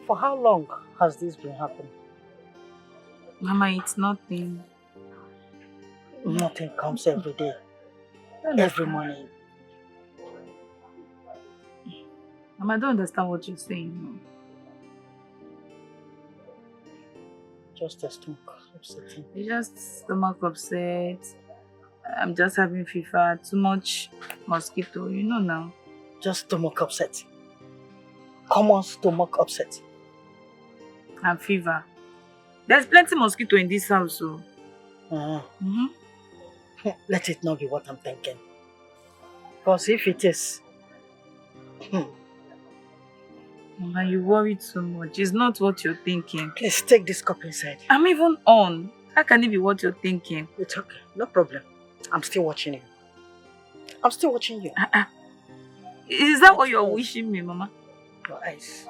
For how long has this been happening? Mama, it's nothing. Nothing comes every day, every morning. Mama, I don't understand what you're saying. Just a stomach upsetting. It's just stomach upset. I'm just having fever, too much mosquito, you know now. Just stomach upset. Common stomach upset. And fever. There's plenty mosquito in this house, so. Let it not be what I'm thinking. Because if it is... Mama, you worry too much. It's not what you're thinking. Please take this cup inside. I'm even on. How can it be what you're thinking? It's okay. No problem. I'm still watching you. I'm still watching you. Is that what you're wishing me, Mama? Your eyes.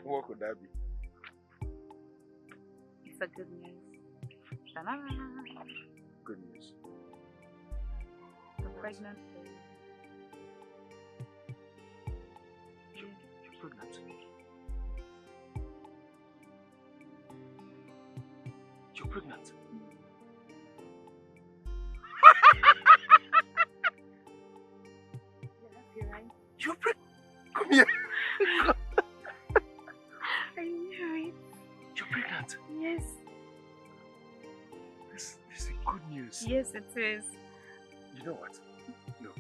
What could that be? It's a good news. Good news. The pregnant lady. You're pregnant? You're pregnant? You're pregnant? Come here. I knew it. You're pregnant? Yes. This is good news. Yes, it is. You know what? Look,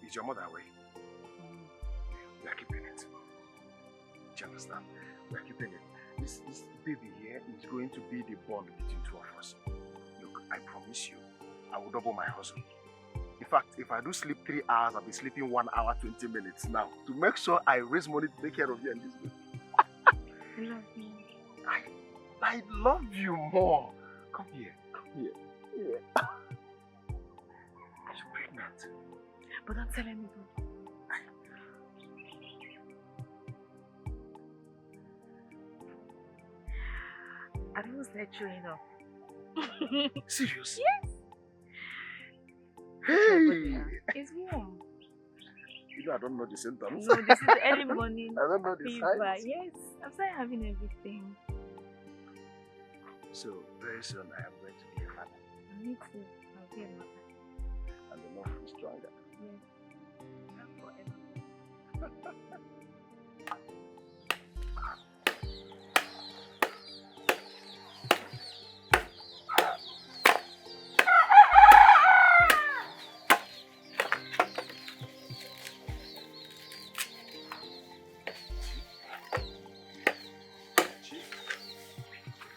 is your mother away? We are keeping it. Do you understand? We are keeping it. This baby here is going to be the bond between two of us. Look, I promise you, I will double my hustle. In fact, if I do sleep 3 hours, I'll be sleeping 1 hour, 20 minutes now to make sure I raise money to take care of you and this baby. I love you. I love you more. Come here. Come here. Yeah. You're pregnant. But don't tell anybody. I don't let you know. Serious? Yes. Hey! It's warm. You know I don't know the symptoms. No, this is early morning. I don't know the fever. signs. Yes, I'm started having everything. So very soon I am going to be a father. Me too. I'll be a mother. And the love is stronger. Yes. Not forever.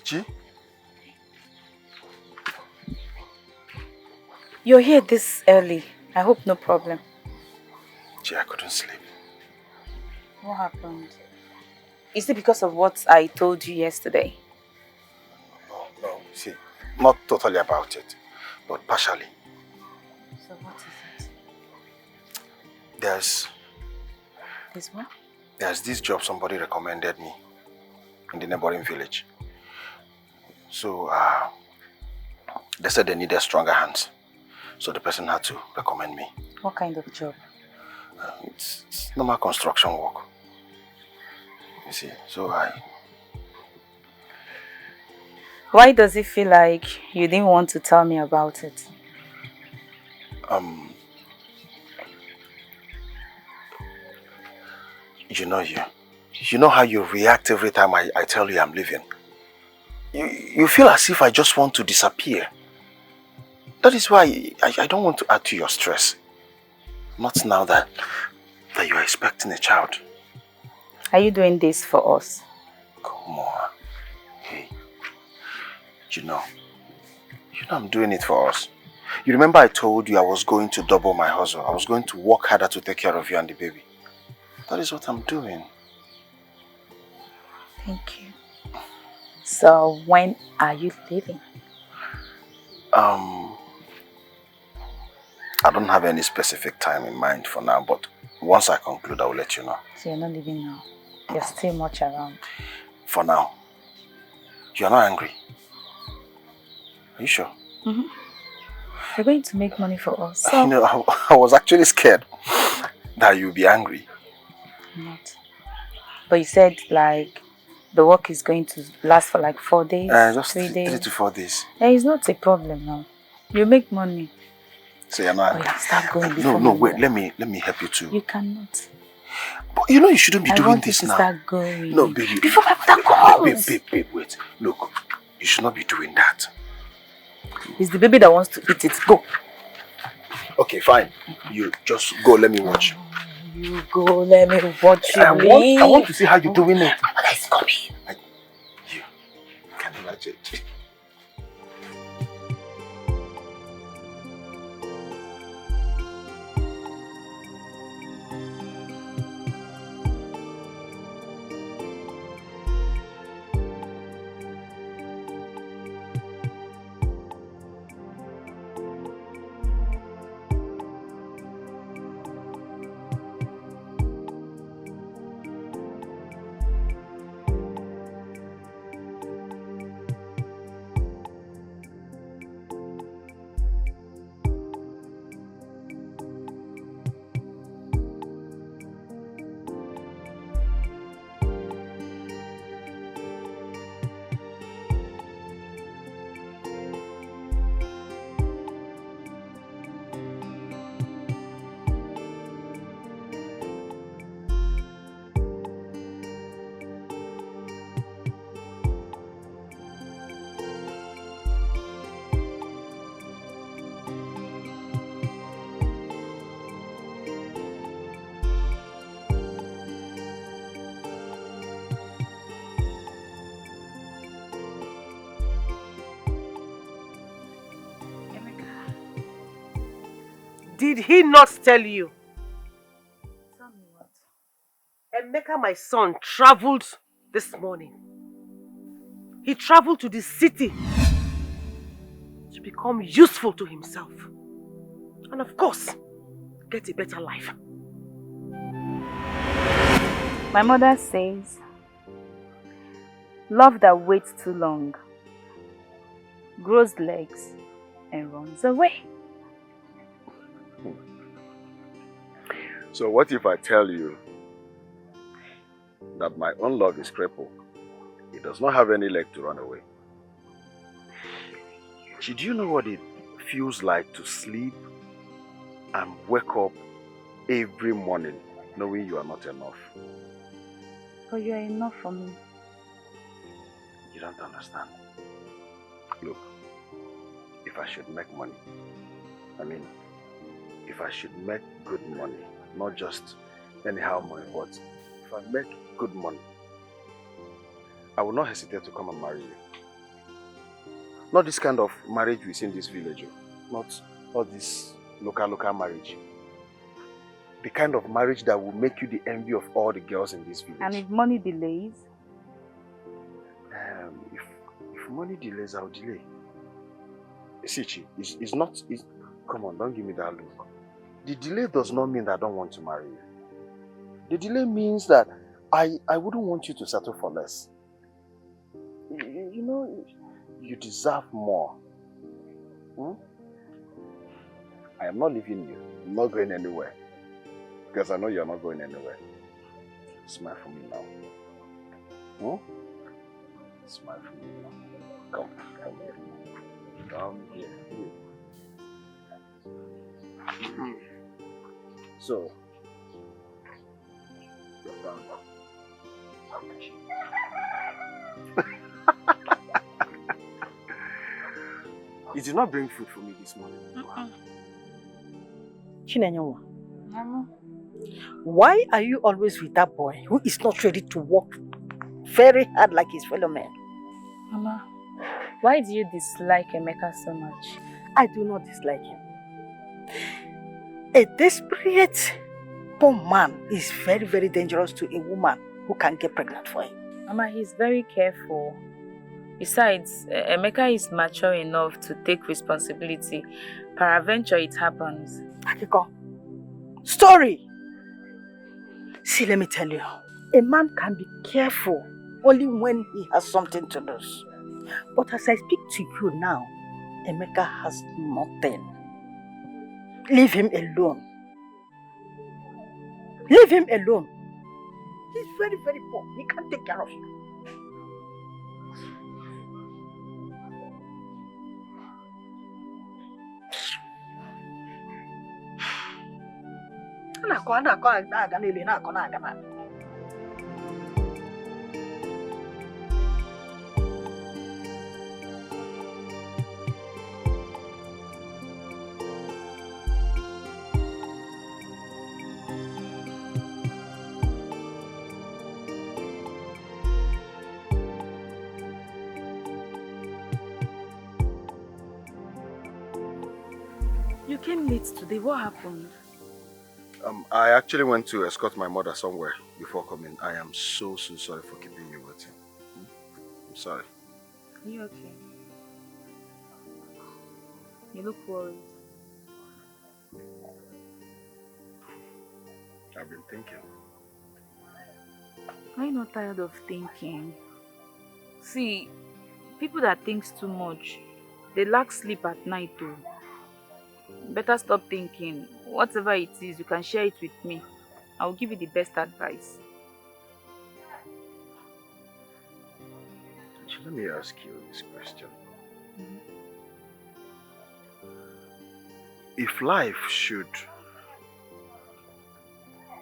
Chi? You're here this early. I hope no problem. Chi, I couldn't sleep. What happened? Is it because of what I told you yesterday? No. See, not totally about it, but partially. So what is it? There's what? There's this job somebody recommended me in the neighboring village. So, They said they needed stronger hands. So the person had to recommend me. What kind of job? It's normal construction work. You see, so Why does it feel like you didn't want to tell me about it? You know you know how you react every time I tell you I'm leaving. You feel as if I just want to disappear. That is why I don't want to add to your stress. Not now that you are expecting a child. Are you doing this for us? Come on. Hey. You know I'm doing it for us. You remember I told you I was going to double my hustle. I was going to work harder to take care of you and the baby. That is what I'm doing. Thank you. So when are you leaving? I don't have any specific time in mind for now, but once I conclude, I will let you know. So you're not leaving now? You're still much around? For now. You're not angry? Are you sure? Mm-hmm. You're going to make money for us. So... You know, I was actually scared that you'd be angry. I'm not. But you said like the work is going to last for like 4 days, just 3 days. 3 to 4 days. It's not a problem now. You make money. So you're not angry? Oh, yeah, start going No, wait. Let me help you too. You cannot. But you know you shouldn't be doing this now. Start going. No, baby. Before my mother comes. Babe, wait. Look, you should not be doing that. It's the baby that wants to eat it. Go. Okay, fine. You just go. Let me watch. You go. Let me watch you. I want to see how you're doing it. Let's come in. You can imagine. Did he not tell you? Tell me what? Emeka, my son, traveled this morning. He traveled to the city to become useful to himself. And of course, get a better life. My mother says, love that waits too long grows legs and runs away. So what if I tell you that my own love is crippled? It does not have any leg to run away. Do you know what it feels like to sleep and wake up every morning knowing you are not enough? But you are enough for me. You don't understand. Look, if I should make money, if I should make good money, not just anyhow money, but if I make good money, I will not hesitate to come and marry you. Not this kind of marriage we see in this village, not all this local marriage. The kind of marriage that will make you the envy of all the girls in this village. And if money delays? If money delays, I'll delay. See, Chi, it's not... come on, don't give me that look. The delay does not mean that I don't want to marry you. The delay means that I wouldn't want you to settle for less. You know, you deserve more. Hmm? I am not leaving you. I'm not going anywhere. Because I know you're not going anywhere. Smile for me now. Hmm? Smile for me now. Come here. Come here. So, you're done. You did not bring food for me this morning. Chinenyewa, Mama. why are you always with that boy who is not ready to work very hard like his fellow men? Mama, why do you dislike Emeka so much? I do not dislike him. A desperate poor man is very, very dangerous to a woman who can get pregnant for him. Mama, he's very careful. Besides, Emeka is mature enough to take responsibility. Peradventure, it happens. Akiko, story! See, let me tell you, a man can be careful only when he has something to lose. But as I speak to you now, Emeka has nothing. Leave him alone. Leave him alone. He's very, very poor. He can't take care of you. You came late today. What happened? I actually went to escort my mother somewhere before coming. I am so sorry for keeping you waiting. I'm sorry. Are you okay? You look worried. I've been thinking. Are you not tired of thinking? See, people that think too much, they lack sleep at night too. Better stop thinking. Whatever it is, you can share it with me. I will give you the best advice. Let me ask you this question. If life should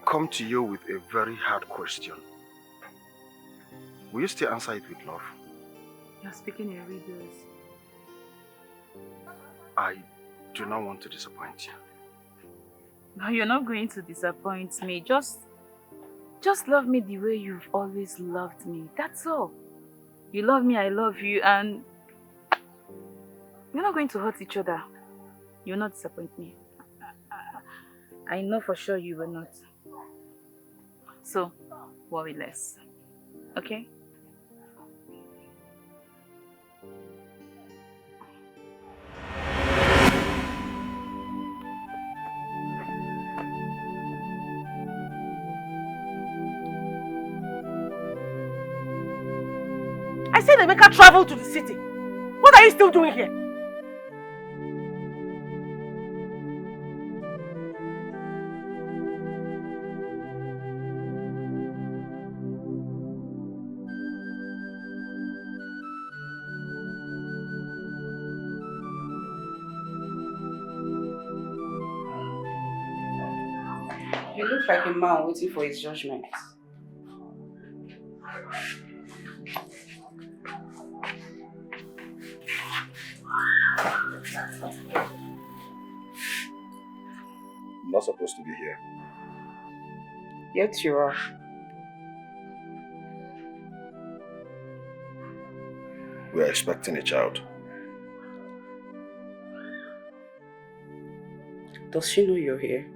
come to you with a very hard question, will you still answer it with love? You're speaking in riddles. I do not want to disappoint you. No, you're not going to disappoint me. Just love me the way you've always loved me. That's all. You love me, I love you, and we're not going to hurt each other. You'll not disappoint me. I know for sure you will not. So, worry less. Okay? I said Emeka traveled to the city. What are you still doing here? You look like a man waiting for his judgment. I'm not supposed to be here. Yet you are. We are expecting a child. Does she know you're here?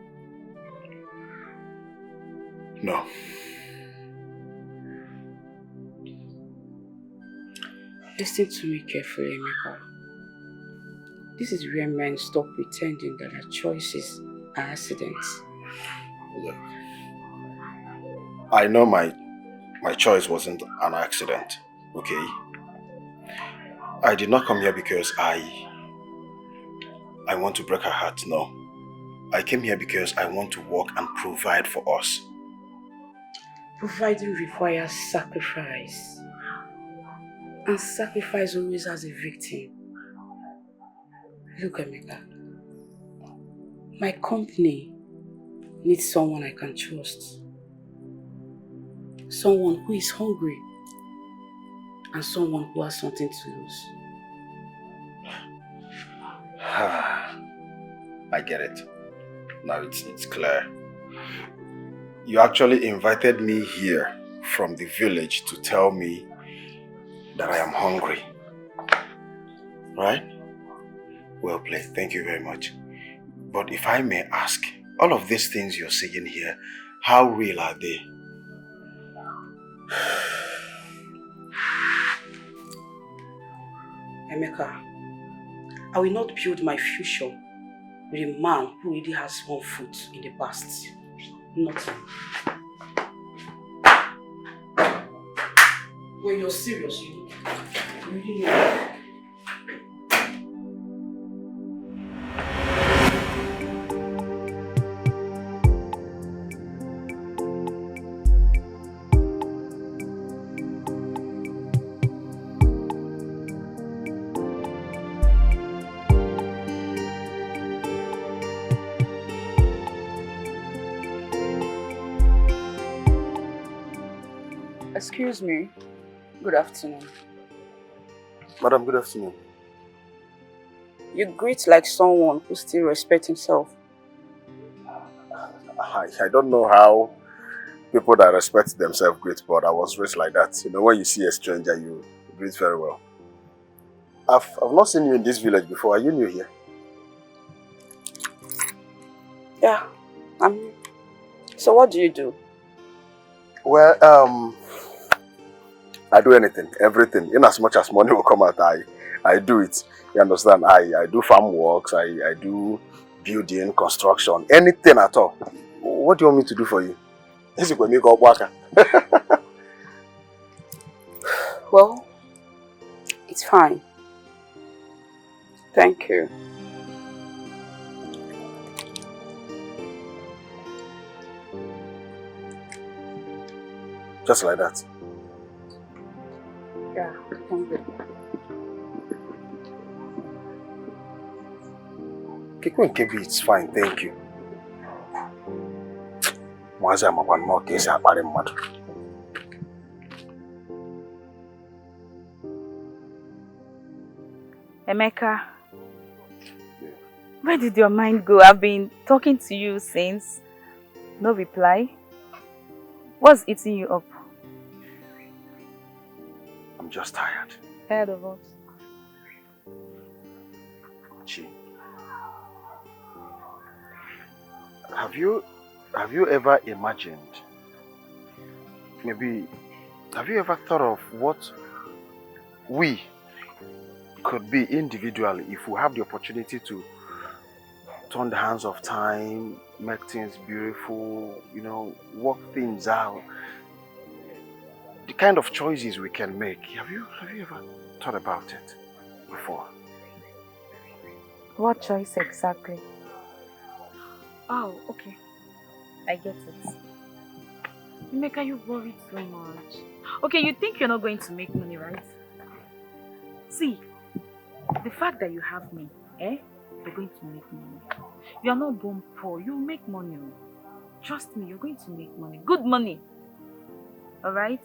No. Listen to me carefully, Emeka. This is where men stop pretending that their choices are accidents. Look, I know my choice wasn't an accident, okay? I did not come here because I I want to break her heart, no. I came here because I want to work and provide for us. Providing requires sacrifice. And sacrifice always has a victim. Look, Emeka. My company needs someone I can trust. Someone who is hungry. And someone who has something to lose. I get it. Now it's clear. You actually invited me here from the village to tell me that I am hungry. Right? Well played. Thank you very much. But if I may ask, all of these things you're saying here, how real are they? Emeka, I will not build my future with a man who already has one foot in the past. Nothing. When you're serious, you really know. Excuse me. Good afternoon. Madam, good afternoon. You greet like someone who still respects himself. I don't know how people that respect themselves greet, but I was raised like that. You know, when you see a stranger, you greet very well. I've not seen you in this village before. Are you new here? Yeah, I'm new. So what do you do? Well, I do anything, everything. In as much as money will come out, I do it. You understand? I do farm works, I do building, construction, anything at all. What do you want me to do for you? Well, it's fine. Thank you. Just like that. Yeah, thank you. Kebi, it's fine, thank you. Emeka, where did your mind go? I've been talking to you since. No reply. What's eating you up? I'm just tired. Tired of what? Chi, have you ever imagined, maybe, have you ever thought of what we could be individually if we have the opportunity to turn the hands of time, make things beautiful, you know, work things out? The kind of choices we can make. Have you ever thought about it before? What choice exactly? Oh, okay. I get it. Emeka, you worry so much. Okay, you think you're not going to make money, right? See, the fact that you have me, you're going to make money. You're not born poor, you'll make money. Trust me, you're going to make money. Good money. Alright?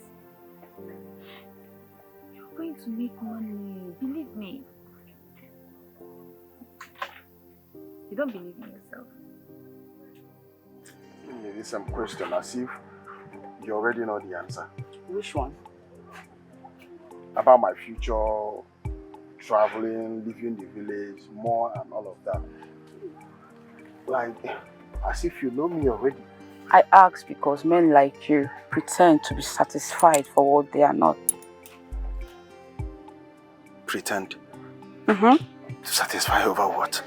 You're going to make money. Believe me. You don't believe in yourself. Maybe some question as if you already know the answer. Which one? About my future, traveling, leaving the village, more and all of that. Like, as if you know me already. I ask because men like you pretend to be satisfied for what they are not. Pretend? Mm-hmm. Satisfied over what?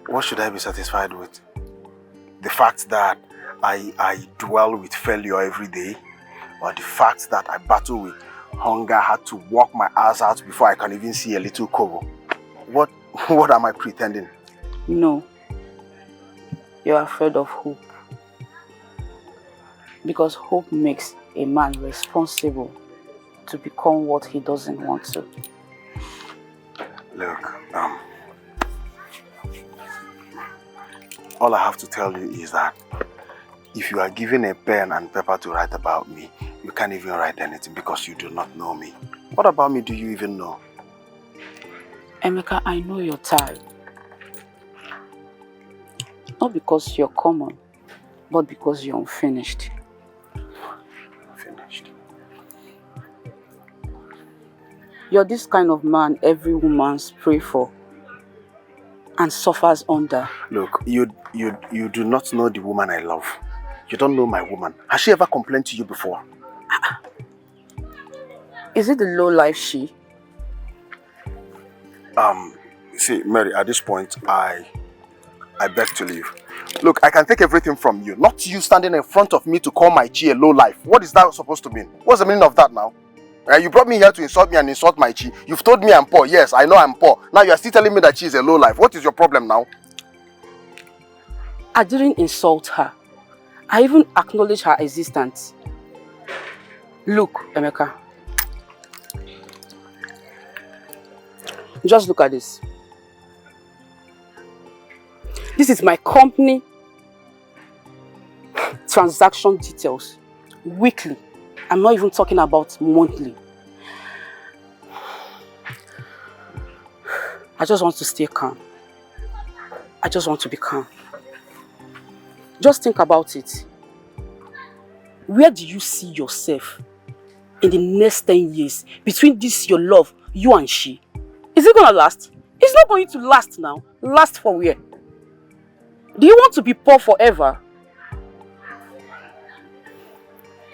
What should I be satisfied with? The fact that I dwell with failure every day, or the fact that I battle with hunger, had to walk my ass out before I can even see a little kobo? What am I pretending? No. You're afraid of hope. Because hope makes a man responsible to become what he doesn't want to. Look, all I have to tell you is that if you are given a pen and paper to write about me, you can't even write anything because you do not know me. What about me do you even know? Emeka, I know you're tired. Not because you're common, but because you're unfinished. Finished. You're this kind of man every woman prays for and suffers under. Look, you do not know the woman I love. You don't know my woman. Has she ever complained to you before? Is it the low life she? See, Mary, at this point, I beg to leave. Look, I can take everything from you. Not you standing in front of me to call my chi a low life. What is that supposed to mean? What's the meaning of that now? You brought me here to insult me and insult my chi. You've told me I'm poor. Yes, I know I'm poor. Now you are still telling me that she is a low life. What is your problem now? I didn't insult her. I even acknowledged her existence. Look, Emeka. Just look at this. This is my company transaction details. Weekly. I'm not even talking about monthly. I just want to stay calm. I just want to be calm. Just think about it. Where do you see yourself in the next 10 years between this your love, you and she? Is it gonna last? It's not going to last now. Last for where? Do you want to be poor forever?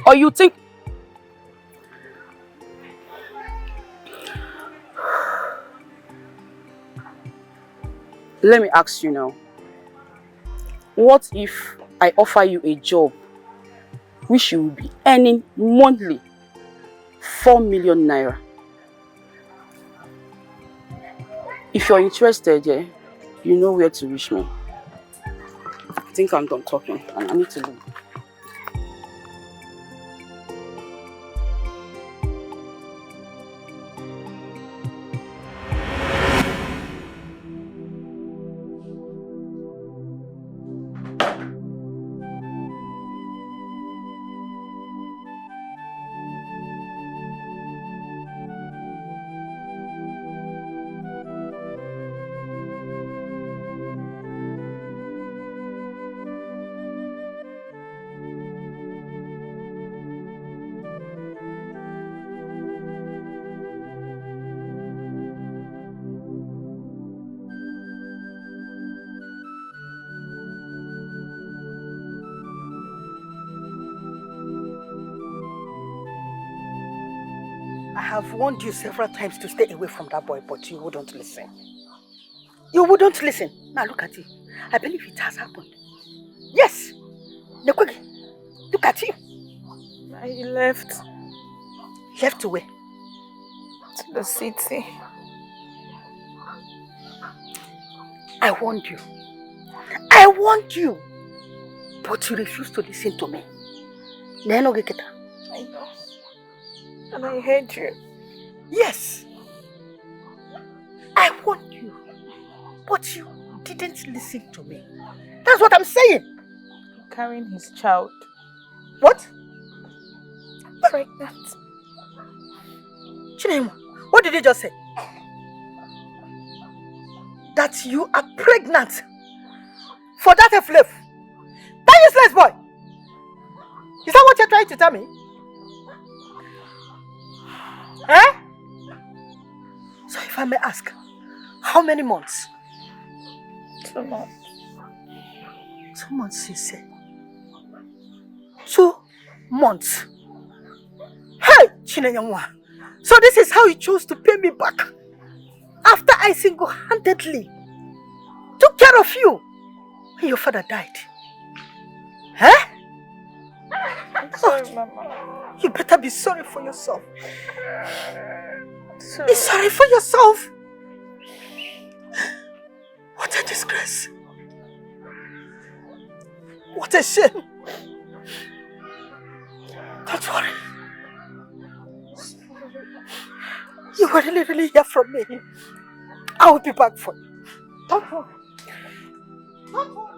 Or you think... Let me ask you now. What if I offer you a job which you will be earning monthly 4 million naira? If you're interested, yeah, you know where to reach me. I think I'm done talking and I need to leave. I have warned you several times to stay away from that boy, but you wouldn't listen. You wouldn't listen. Now look at you. I believe it has happened. Yes. Look at you. He left. Left to where? To the city. I warned you. I warned you. But you refused to listen to me. I know. And I hate you. Yes. I warned you. But you didn't listen to me. That's what I'm saying. I'm carrying his child. What? Pregnant. Chinwe, what did you just say? That you are pregnant for that flip? That useless boy! Is that what you're trying to tell me? Eh? So if I may ask, how many months? 2 months. 2 months, you say? 2 months. Hey, Chinwe. So this is how you chose to pay me back? After I single-handedly took care of you when your father died. Huh? I'm sorry, Mama. You better be sorry for yourself. Sorry. Be sorry for yourself. a disgrace. What a shame. Don't worry. You will really hear from me. I will be back for you. Don't worry. Don't worry.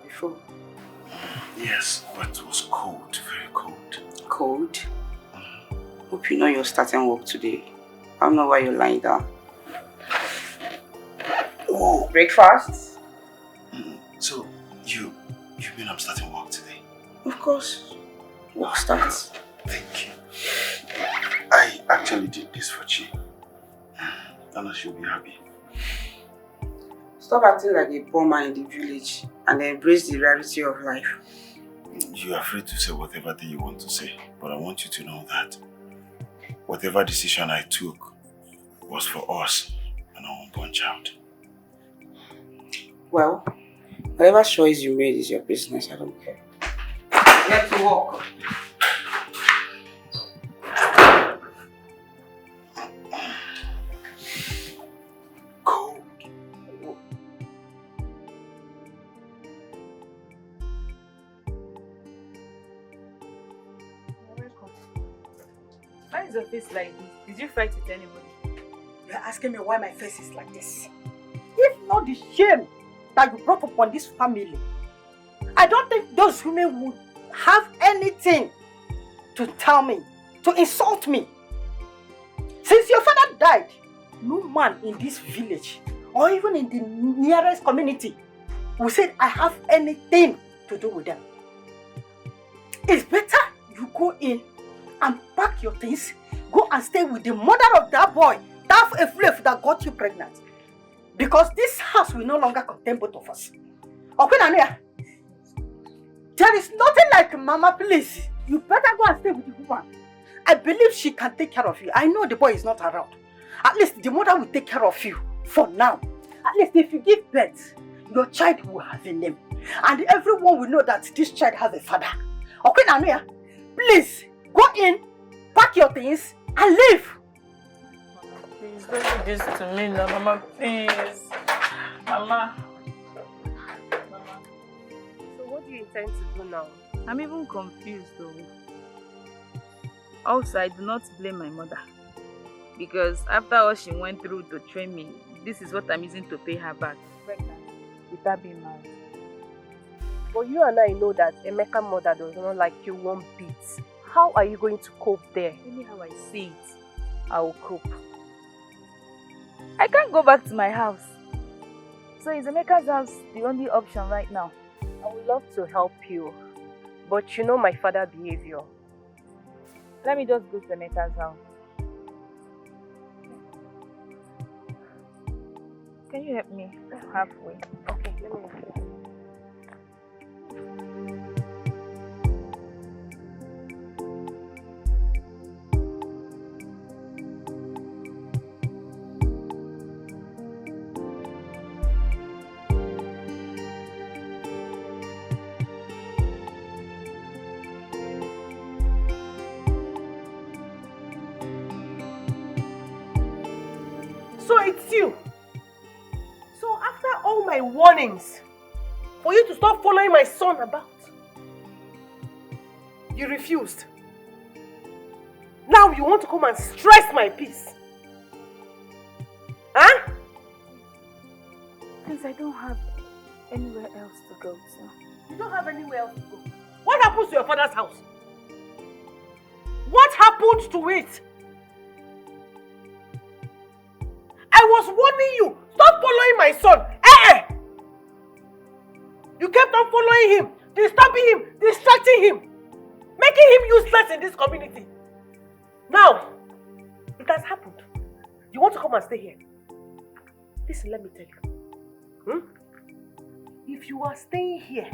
Before. Yes, but it was cold, very cold. Cold? Hope you know you're starting work today. I don't know why you're lying down. Oh. Breakfast? So, you mean I'm starting work today? Of course. Work starts. Thank you. I actually did this for Chi. And I should be happy. Stop acting like a poor man in the village and embrace the reality of life. You're afraid to say whatever thing you want to say, but I want you to know that whatever decision I took was for us and our unborn child. Well, whatever choice you made is your business, I don't care. Let's walk. Why is your face like this? Did you fight with anybody? You're asking me why my face is like this. If not the shame that you brought upon this family, I don't think those women would have anything to tell me, to insult me. Since your father died, no man in this village or even in the nearest community will say I have anything to do with them. It's better you go in and pack your things, go and stay with the mother of that boy, that flave that got you pregnant. Because this house will no longer contain both of us. Okay, Nania? There is nothing like Mama, please. You better go and stay with the woman. I believe she can take care of you. I know the boy is not around. At least the mother will take care of you for now. At least if you give birth, your child will have a name. And everyone will know that this child has a father. Okay, Nania? Please. Go in, pack your things, and leave. Mama, please don't do this to me now, Mama, please. Mama. So what do you intend to do now? I'm even confused though. Also, I do not blame my mother. Because after all she went through to train me, this is what I'm using to pay her back. Pregnant. With her being married. But you and I know that Emeka's mother does not like you one bit. How are you going to cope there? Anyhow I see it, I will cope. I can't go back to my house. So is Emeka's house the only option right now? I would love to help you, but you know my father's behavior. Let me just go to Emeka's house. Can you help me halfway? Okay, let me help you. So it's you. So after all my warnings for you to stop following my son about, you refused. Now you want to come and stress my peace. Huh? Since I don't have Anywhere else to go to? You don't have anywhere else to go. What happens to your father's house? What happened to it? I was warning you. Stop following my son. You kept on following him, disturbing him, distracting him, making him useless in this community. Now, it has happened. You want to come and stay here? Listen, let me tell you. If you are staying here,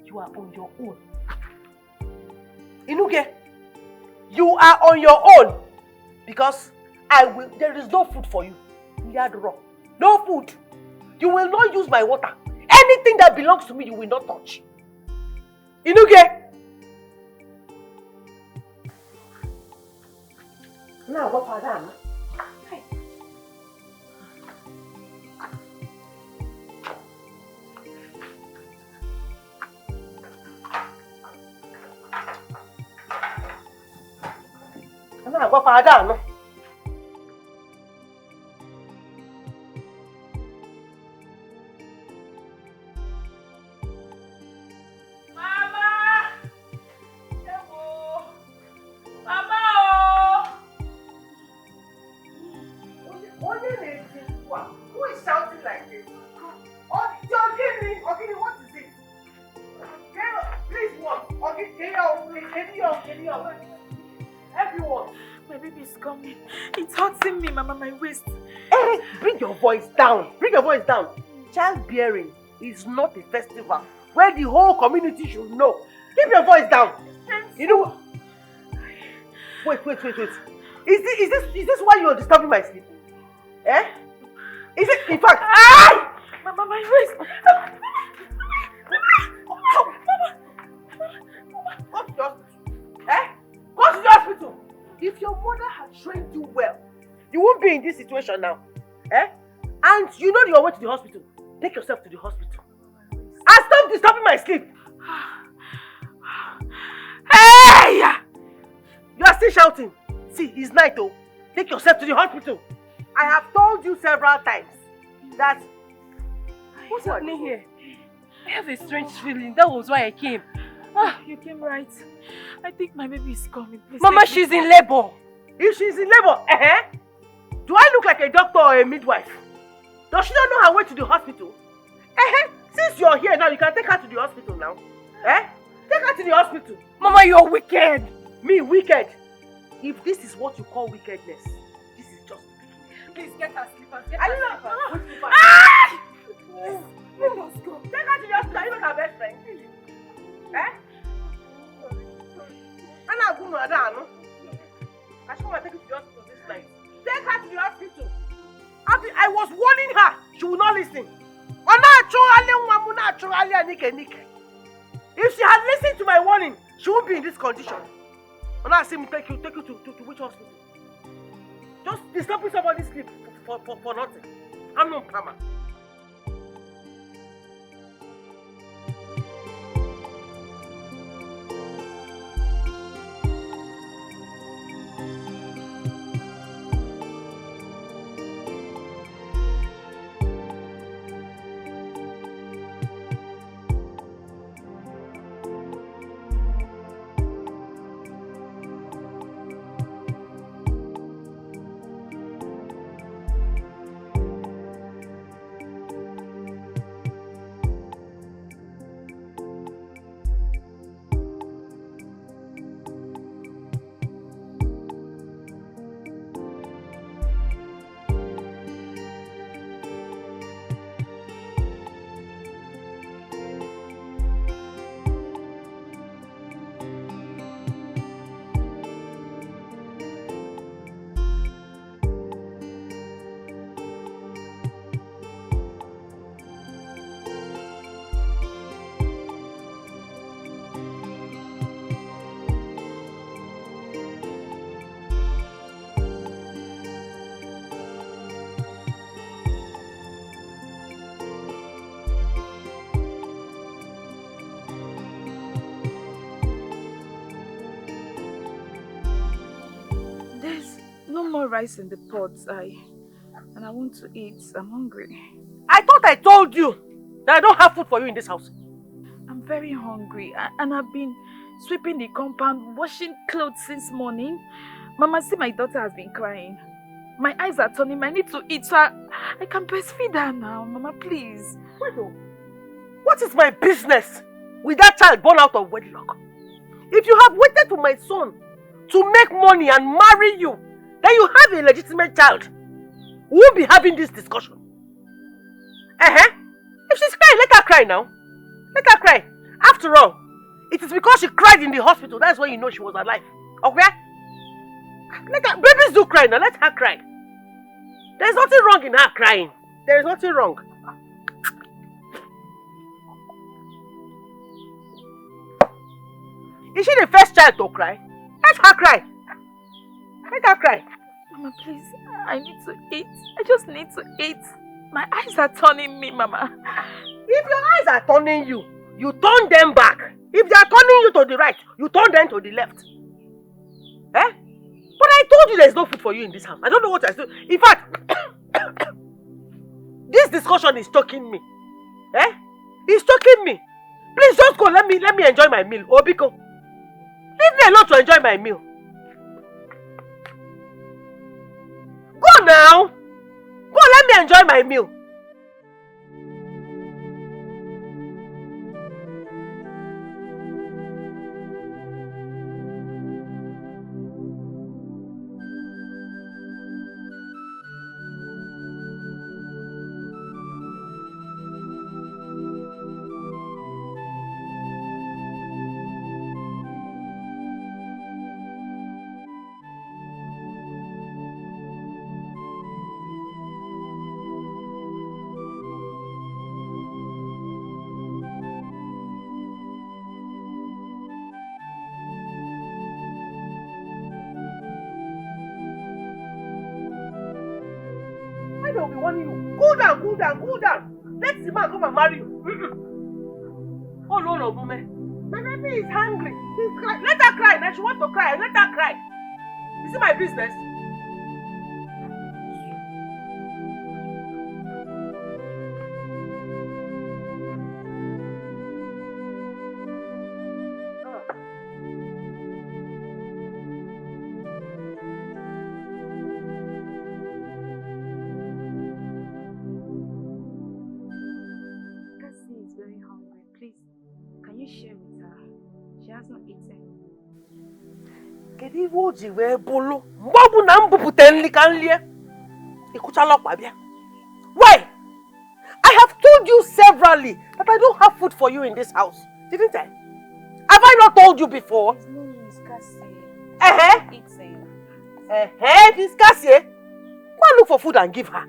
you are on your own. Inuge, you are on your own. Because there is no food for you. No food. You will not use my water. Anything that belongs to me, you will not touch. Inuge. Now, what for that? Now, what for that? Down. Childbearing is not a festival where the whole community should know. Keep your voice down. You know. Wait. Is this why you are disturbing my sleep? Is it? In fact, Mama, my waist. Go to the hospital. Go to the hospital. If your mother had trained you well, you won't be in this situation now. And you know your way to the hospital. Take yourself to the hospital. And stop disturbing my sleep. Hey! You are still shouting. See, it's night though. Take yourself to the hospital. I have told you several times that... What's happening here? I have a strange feeling. That was why I came. You came right. I think my baby is coming. Please Mama, she's in labor. If she's in labor, do I look like a doctor or a midwife? Does she not know her way to the hospital? Since you're here now, you can take her to the hospital now. Take her to the hospital. Mama, you're wicked. Me, wicked? If this is what you call wickedness, this is just... Please get her slippers. Let us go. Take her to the hospital. You make her best friend. I should want to take you to the hospital this night. Take her to the hospital. I was warning her. She will not listen. If she had listened to my warning, she won't be in this condition. And I say, take you to which hospital? Just disturbing somebody's sleep for nothing. I'm no karma. More rice in the pot, and I want to eat. I'm hungry. I thought I told you that I don't have food for you in this house? I'm very hungry and I've been sweeping the compound, washing clothes since morning. Mama, see, my daughter has been crying. My eyes are turning. I need to eat so I can breastfeed her now. Mama, please. Wait, oh. What is my business with that child born out of wedlock? If you have waited for my son to make money and marry you, then you have a legitimate child. We won't be having this discussion. If she's crying, let her cry now. Let her cry. After all, it is because she cried in the hospital. That's when you know she was alive. Okay? Let her, babies do cry now. Let her cry. There's nothing wrong in her crying. There is nothing wrong. Is she the first child to cry? Let her cry. Let her cry. Mama, please. I need to eat. I just need to eat. My eyes are turning me, Mama. If your eyes are turning you, you turn them back. If they are turning you to the right, you turn them to the left. Eh? But I told you there's no food for you in this house. I don't know what I do. In fact, this discussion is choking me. Eh? It's choking me. Please just go. Let me enjoy my meal. Obiko. Leave me alone to enjoy my meal. Go now. Go, let me enjoy my meal. They'll be warning you. Cool down, cool down, cool down. Let the man come and marry you. Oh no, woman. My baby is hungry. He's crying. Let her cry. Now she wants to cry. Let her cry. Is it my business? Kedu iwe o ji wee bụlụ mgbe ọ bụ na m bupute nri ka nlie ịkụchala ọkpa bịa? Why? I have told you severally that I don't have food for you in this house, didn't I? Have I not told you before? It's no use, Cassie. Eating. If it's Cassie, go and look for food and give her.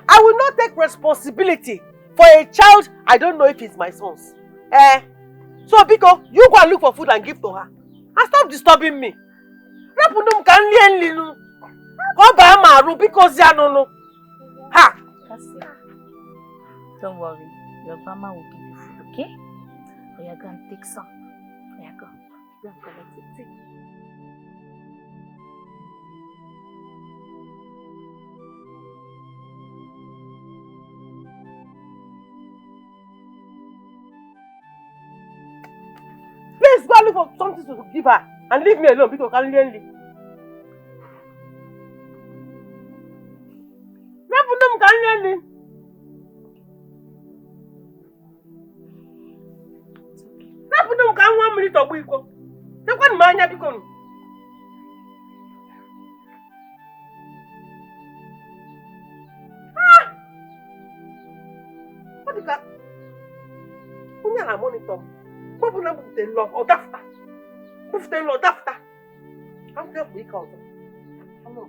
I will not take responsibility for a child I don't know if it's my son's. So Biko, you go and look for food and give to her. And stop disturbing me. Rapunum can lie linu. Go buy maru because ya no. Ha! Cassie, don't worry. Your grandma will give you food, okay? Or you're going to take some. There you go. Go and collect it. Take. Please go and look for something to give her and leave me alone because I can't leave. Rapunum can leave. Rapunum can 1 minute of week. They can't mind ya because. What is that? Who is a monitor? What will I put in love or dafta? Put in love dafta. I'm going to be called. I'm not.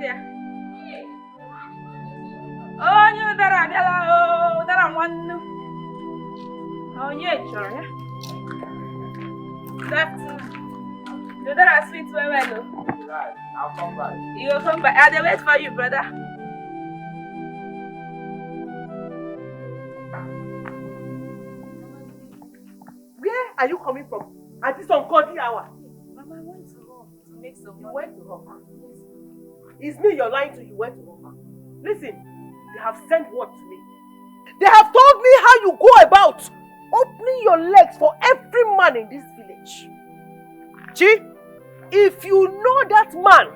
dear. Oh, you dara biala oh, dara one. Oh, yeah, sure, yeah. Left. You dara sweet well. Right, I'll come back. You will come back. I'll wait for you, brother. Where are you coming from at this ungodly hour? Mama, I went to work to make some money. You went to work. It's me you're lying to. You went to work. Listen, they have sent word to me. They have told me how you go about opening your legs for every man in this village. Chi, if you know that man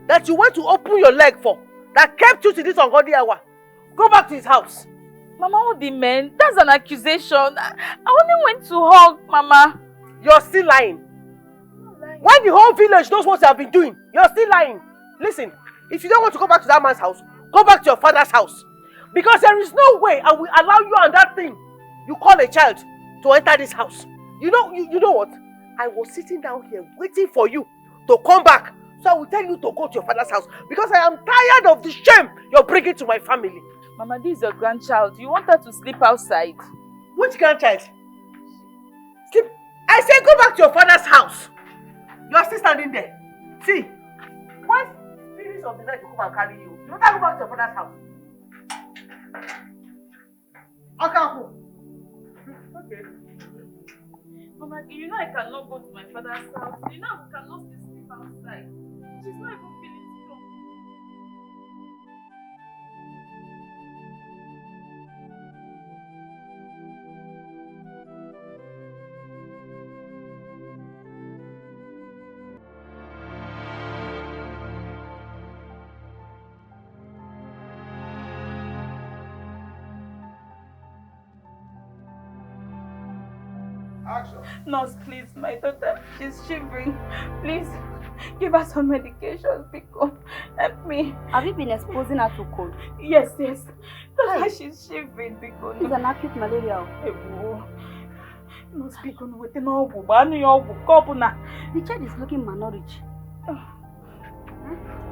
that you went to open your leg for, that kept you to this ungodly hour, go back to his house. Mama, what the man? That's an accusation. I only went to hug, Mama. You're still lying. When the whole village knows what you have been doing, you're still lying. Listen, if you don't want to go back to that man's house, go back to your father's house. Because there is no way I will allow you and that thing you call a child to enter this house. You know what? I was sitting down here waiting for you to come back. So I will tell you to go to your father's house. Because I am tired of the shame you're bringing to my family. Mama, this is your grandchild. You want her to sleep outside? Which grandchild? Sleep. I say go back to your father's house. You are still standing there. See, when spirits of the night will come and carry you, you better go back to your father's house. Okay. Mama, you know I cannot go to my father's house. You know I cannot sleep outside. She's not even feeling strong. Action. Nurse, please, my daughter, she's shivering. Please, give her some medication, Pico. Help me. Have you been exposing her to cold? Yes. That's why she's shivering, Pico. It's an acute malaria. Nurse, Pico, the The child is looking malnourished.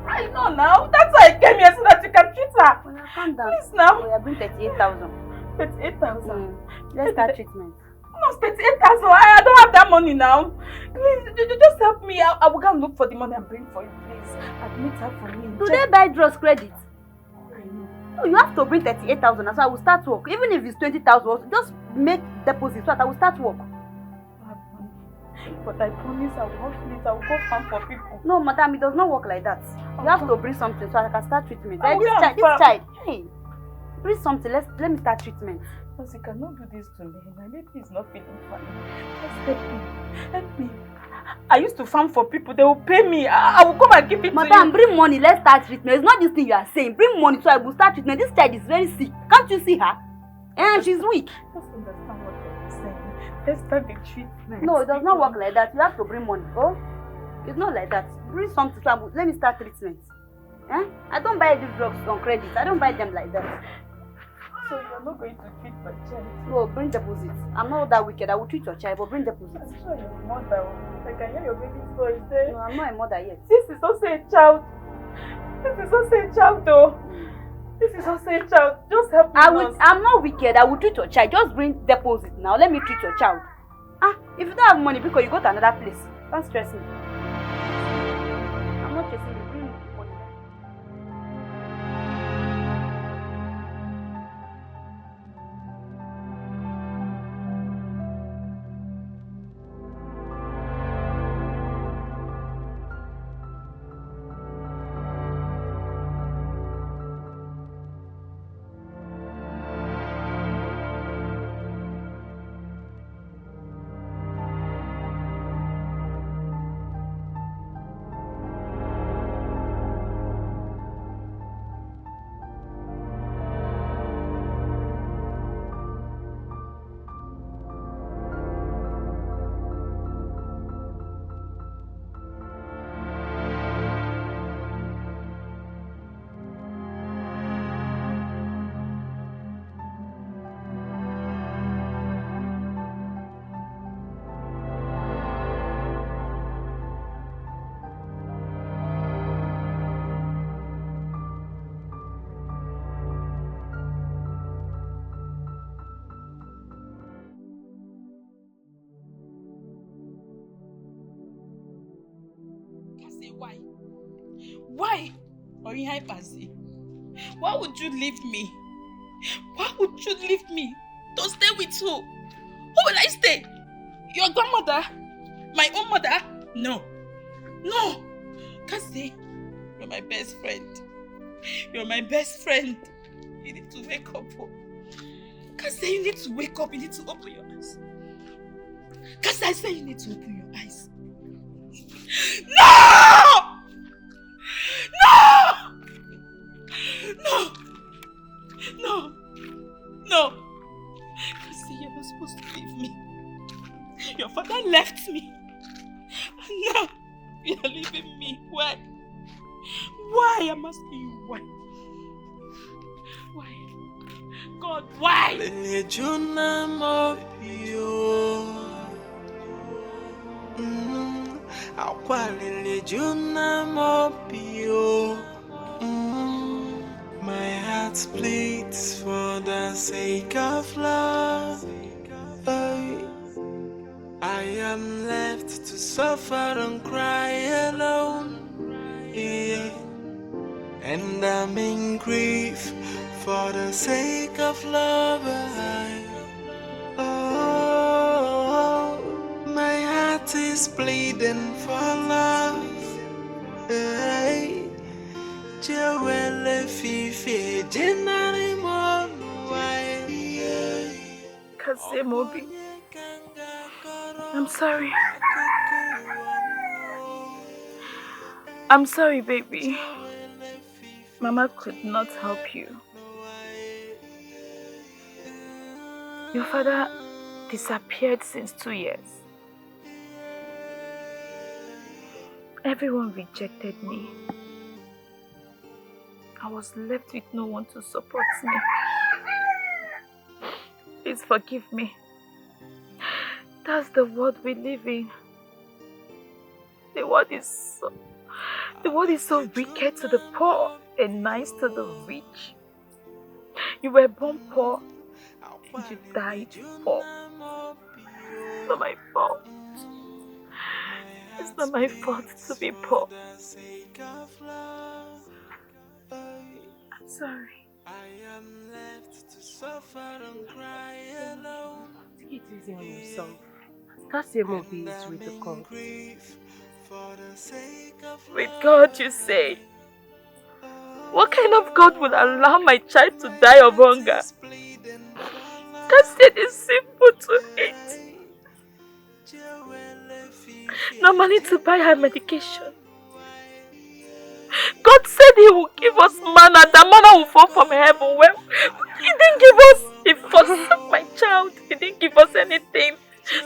I know now. That's why I came here so that you can treat her. Well, calm down. Please now. We are bring 38,000. 38,000. Let's start treatment. No, 38,000. I don't have that money now. Please, just help me. I will go and look for the money and bring for you, please. Admit her for me. Do they buy drugs credit? I know. No, you have to bring 38,000 so I will start work. Even if it's 20,000, just make deposit so that I will start work. I have money. But I promise I will not fleet. I will go farm for people. No, madam, it does not work like that. You have to bring something so I can start treatment. I will This go and farm. child, hey, bring something. Let me start treatment. Because you cannot do this to me. My baby is not feeling fine. Just help me. Help me. I used to farm for people. They will pay me. I will come and give it Madam, to you. bring money. Let's start treatment. It's not this thing you are saying. Bring money so I will start treatment. This child is very sick. Can't you see her? And she's weak. Just understand what I'm saying. Let's start the treatment. No, it does not work like that. You have to bring money. Oh, it's not like that. Bring something so let me start treatment. Eh? I don't buy these drugs on credit. I don't buy them like that. So you're not going to treat my child? No, bring deposit. I'm not that wicked. I will treat your child, but bring deposit. I'm sure you're a mother. I can hear your baby's voice there. No, I'm not a mother yet. This is also a child. This is also a child though. This is also a child. Just help me. I'm not wicked. I will treat your child. Just bring deposit now. Let me treat your child. If you don't have money, because you go to another place. Don't stress me. I'm not chasing you. Bring money. Why? Why? Why would you leave me? Why would you leave me? To stay with who? Who will I stay? Your grandmother? My own mother? No. No. Can't say. You're my best friend. You're my best friend. You need to wake up. Can't say you need to wake up. You need to open your eyes. Can't say I say you need to open your eyes. No! No! No! No! No! Kasi, you're not supposed to leave me. Your father left me. And now, you're leaving me. Why? Why? I'm asking you why. Why? God, why? My heart bleeds for the sake of love. I am left to suffer and cry alone. Yeah. And I'm in grief for the sake of love. My heart is bleeding for love. Hey. Mobi, I'm sorry. I'm sorry, baby. Mama could not help you. Your father disappeared since 2 years. Everyone rejected me. I was left with no one to support me. Please forgive me. That's the world we live in. The world is so wicked to the poor and nice to the rich. You were born poor and you died poor. It's not my fault. It's not my fault to be poor. I'm sorry. Take it easy on yourself. That's your movie is with the God. With God, you say? What kind of God would allow my child to die of hunger? That said is simple to eat. No money to buy her medication. God said He will give us manna. The manna will fall from heaven. Well, He didn't give us. He forsook my child. He didn't give us anything.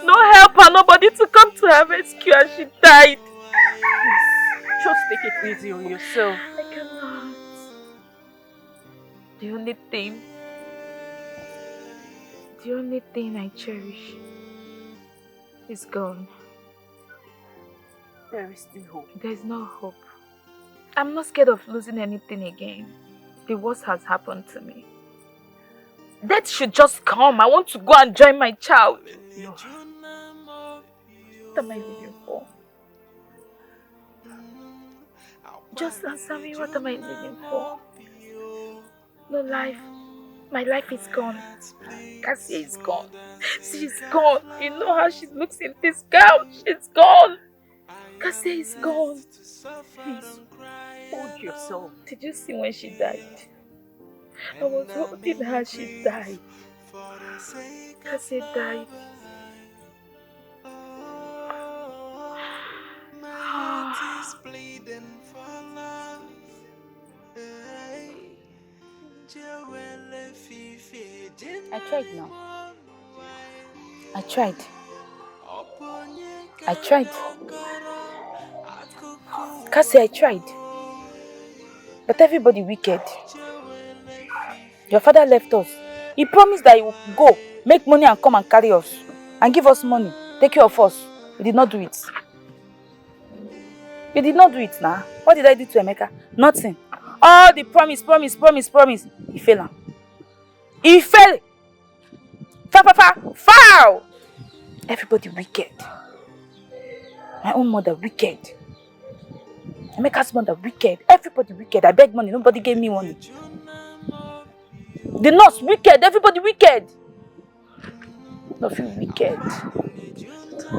No helper, nobody to come to her rescue, and she died. Please, just take it easy on yourself. I cannot. The only thing I cherish is gone. There is still hope. There's no hope. I'm not scared of losing anything again. The worst has happened to me. Death should just come. I want to go and join my child. No. What am I living for? Just answer me, what am I living for? No life. My life is gone. Cassie is gone. She's gone. You know how she looks in this gown. She's gone. Cassie is gone. Please, hold yourself. Did you see when she died? I was holding her, she died. Cassie died. I tried now. I tried. Cassie, I tried. But everybody wicked. Your father left us. He promised that he would go, make money and come and carry us. And give us money, take care of us. He did not do it. He did not do it now. What did I do to Emeka? Nothing. All the promise. He failed. He failed. Foul! Everybody wicked. My own mother wicked. Emeka's mother wicked. Everybody wicked. I beg money. Nobody gave me money. The nurse wicked. Everybody wicked. Not feel wicked.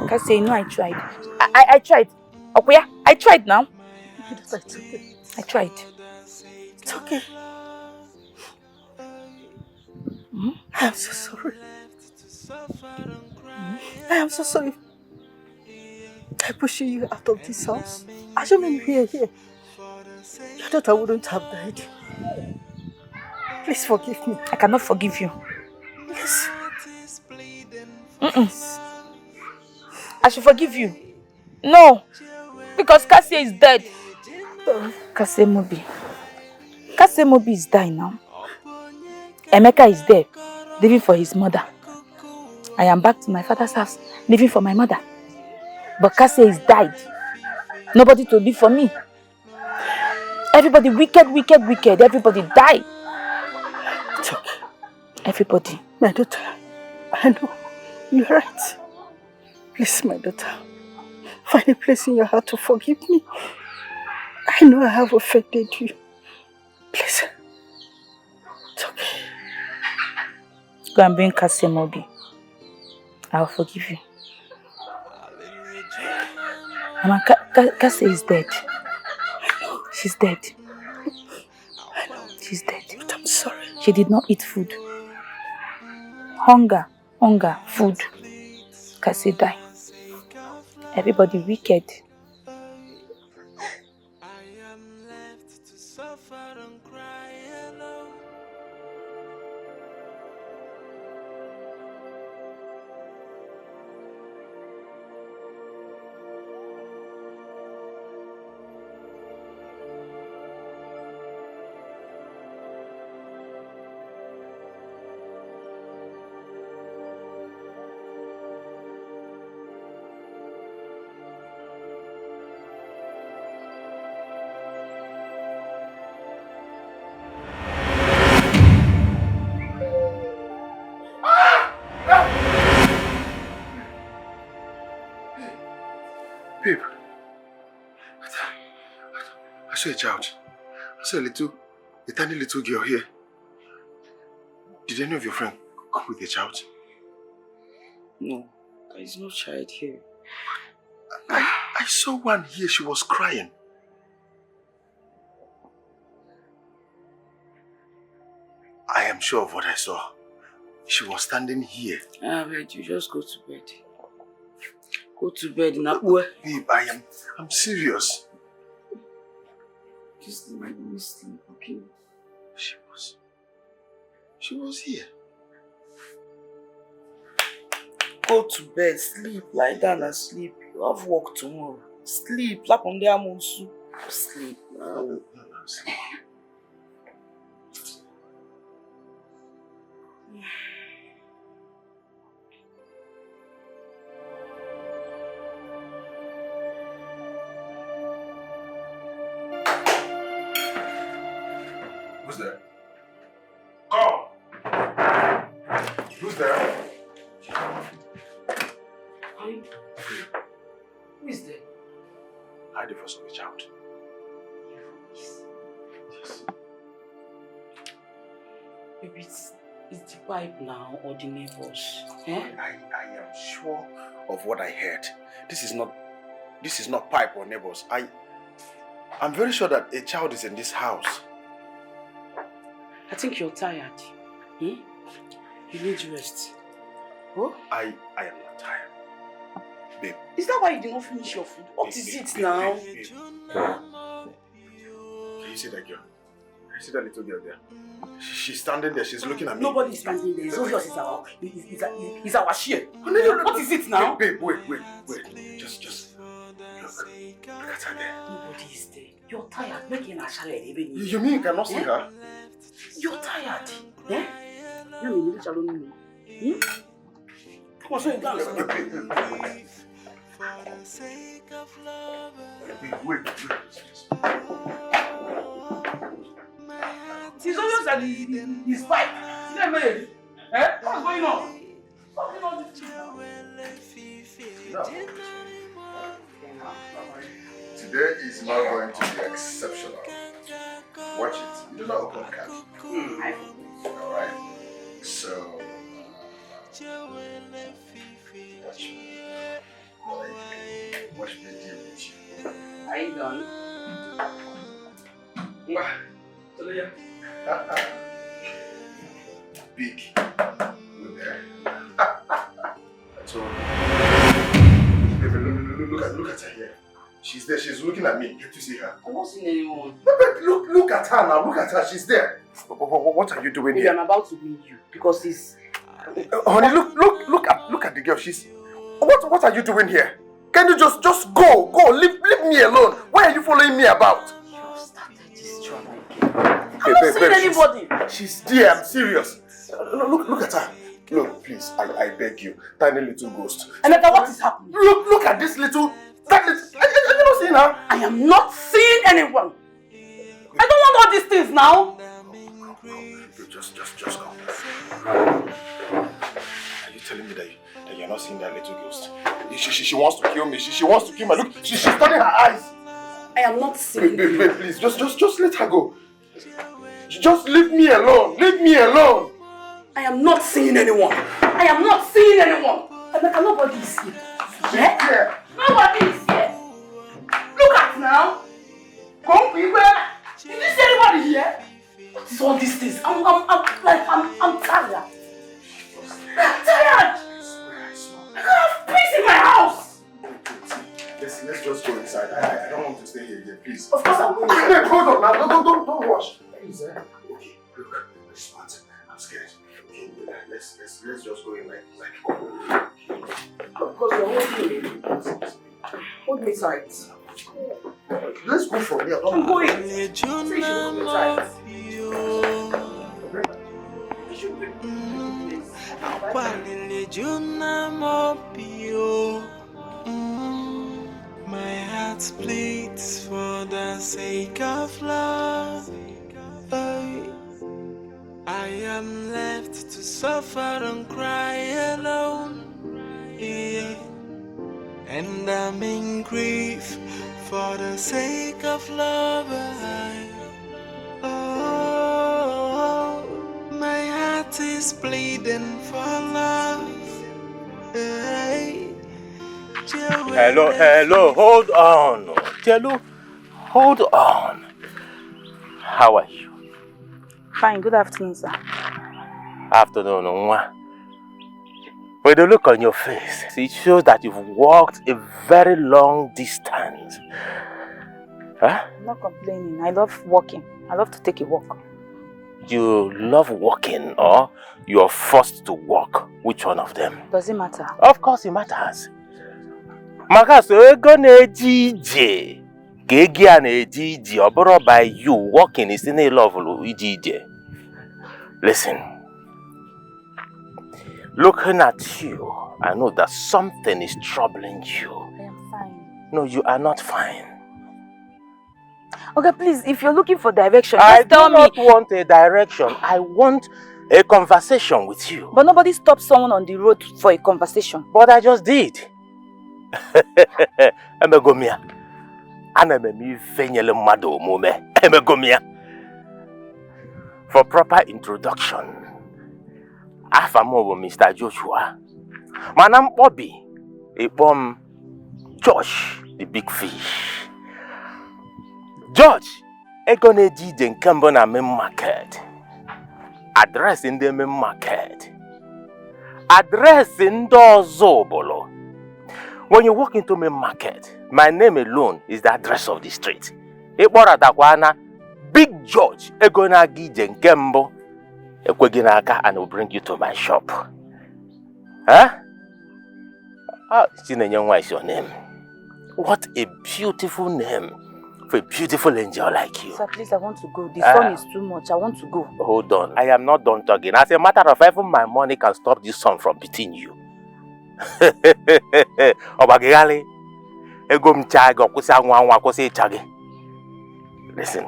Can say no, I tried. I tried. Okay, I tried now. It's okay. I tried. It's okay. I am so sorry. I am so sorry. I pushing you out of this house. Assuming you are here, your daughter wouldn't have died. Please forgive me. I cannot forgive you. Yes. I should forgive you. No. Because Cassie is dead. Cassie Mobi is dying now. Emeka is dead, living for his mother. I am back to my father's house, living for my mother. But Cassie is died. Nobody to live for me. Everybody wicked. Everybody die. It's okay. Everybody. My daughter, I know. You're right. Please, my daughter, find a place in your heart to forgive me. I know I have offended you. Please. It's okay. Go and bring Cassie Mobi. I'll forgive you. Mama, Cassie is dead. She's dead. She's dead. But I'm sorry. She did not eat food. Hunger, food. Cassie died. Everybody wicked. Babe, I saw a child. I saw a tiny little girl here. Did any of your friends come with a child? No, there is no child here. I saw one here. She was crying. I am sure of what I saw. She was standing here. Wait, you just go to bed. Go to bed now. Babe, I'm serious. Just let me sleep, okay? She was here. Go to bed, sleep, lie down and sleep. You have work tomorrow. Sleep, lap on the amonsu. Sleep now. Sleep. Who's there? Come! Who's there? Who is there? I the first of a child. Yes. Maybe it's the pipe now or the neighbors. I am sure of what I heard. This is not pipe or neighbors. I'm very sure that a child is in this house. I think you're tired. You need rest. Oh? I am not tired. Babe. Is that why you did not finish your food? What is it now? Babe. Can you see that girl? Can you see that little girl there? She's standing there. She's looking at me. Nobody is standing there. It's obvious it's our share. What is it now? Babe, wait. Just look. Look at her there. Nobody is there. You're tired. Making a share even. You mean you cannot see her? You're tired. Eh? You mean you Come on, show you down. Wait. It's obvious that he's fight. Eh? What's going on? What's going on? Today today is not going to be exceptional. Watch it. You do not open card. Alright. So, watch me. Watch me deal with you. Are you done? Big. Good there. So, look at her here. She's there. She's looking at me. Get to see her. I'm not seeing anyone. But look at her now. Look at her. She's there. What are you doing here? I'm about to win you because it's. Honey, look at the girl. She's. What are you doing here? Can you just go? Leave me alone. Why are you following me about? You have started this trouble again. I'm not seeing anybody. She's there. I'm serious. Look at her. Look, please, I beg you. Tiny little ghost. And what is happening? Look at this little. Are you not seeing her? I am not seeing anyone. I don't want all these things now. Just go. Are you telling me that you're not seeing that little ghost? She wants to kill me. She wants to kill me. Look, she's turning her eyes. I am not seeing. Babe, please, just let her go. Just leave me alone. Leave me alone. I am not seeing anyone. I am not seeing anyone. Nobody is here. Yeah? Nobody is here. Look at now. Come, where? Did you see anybody here? What is all these things? I'm tired. I'm tired. I can't have peace in my house. Let's just go inside. I don't want to stay here again, please. Of course I'm going. Hold on now. Don't rush. Please, Okay, look, respond. I'm scared. Okay, let's just go in like. Because you're holding me. Hold me tight. Let's go from here. I'm going. My heart bleeds for the sake of love. I am left to suffer and cry alone. Yeah. And I'm in grief for the sake of love. My heart is bleeding for love. Hello, hold on. Hello, hold on. How are you? Fine, good afternoon, sir. Afternoon, Nwa. With the look on your face, it shows that you've walked a very long distance. Huh? I'm not complaining. I love walking. I love to take a walk. You love walking or you're forced to walk? Which one of them? Does it matter? Of course it matters. Maka so ego na-eji ije. Ka egi a na-eji ije, ọ bụrụ by you walking is in a level iji ije. Listen. Looking at you, I know that something is troubling you. I am fine. No, you are not fine. Okay, please, if you're looking for direction, just tell me. I do not want a direction. I want a conversation with you. But nobody stops someone on the road for a conversation. But I just did. Emegomia. For proper introduction, Afamo Mr. Joshua. Manam Bobby, a bomb Josh, the big fish. George, Egone Jide Nkembo na main market. Address in the main market. Address in Dozobolo. When you walk into main market, my name alone is the address of the street. Ebora Dakwana, Big George, Egona Jide Nkembo, Ekweginaka, and will bring you to my shop. Huh? Ah, Chinwe is your name. What a beautiful name for a beautiful angel like you. Sir, please, I want to go. The sun is too much. I want to go. Hold on. I am not done talking. As a matter of fact, even my money can stop this sun from beating you. Obagigali. Listen.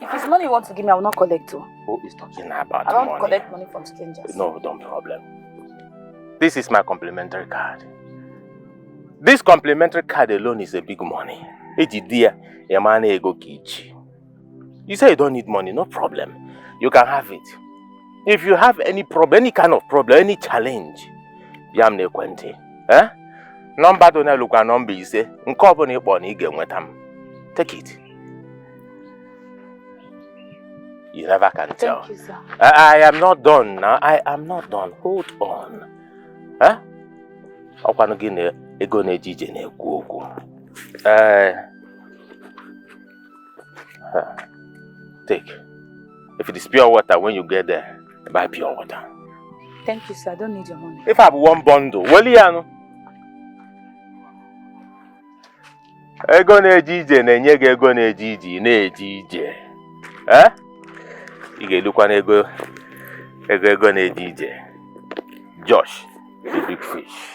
If it's money you want to give me, I will not collect too. Who is talking about I don't money? collect money from strangers. No problem. This is my complimentary card. This complimentary card alone is a big money. You say you don't need money, no problem. You can have it. If you have any problem, any kind of problem, any challenge, eh? Number don't look at number, you say, take it. You never can tell. Thank you, sir. I am not done now. I am not done. Hold on. Huh? Take. If it is pure water, when you get there, buy pure water. Thank you, sir. I don't need your money. If I have one bundle, well, yeah, ego na-ejije na-enye gị ego na-ejije na-ejije. Eh? Ị ga-elukwa na ego na-ejije. Josh, the big fish.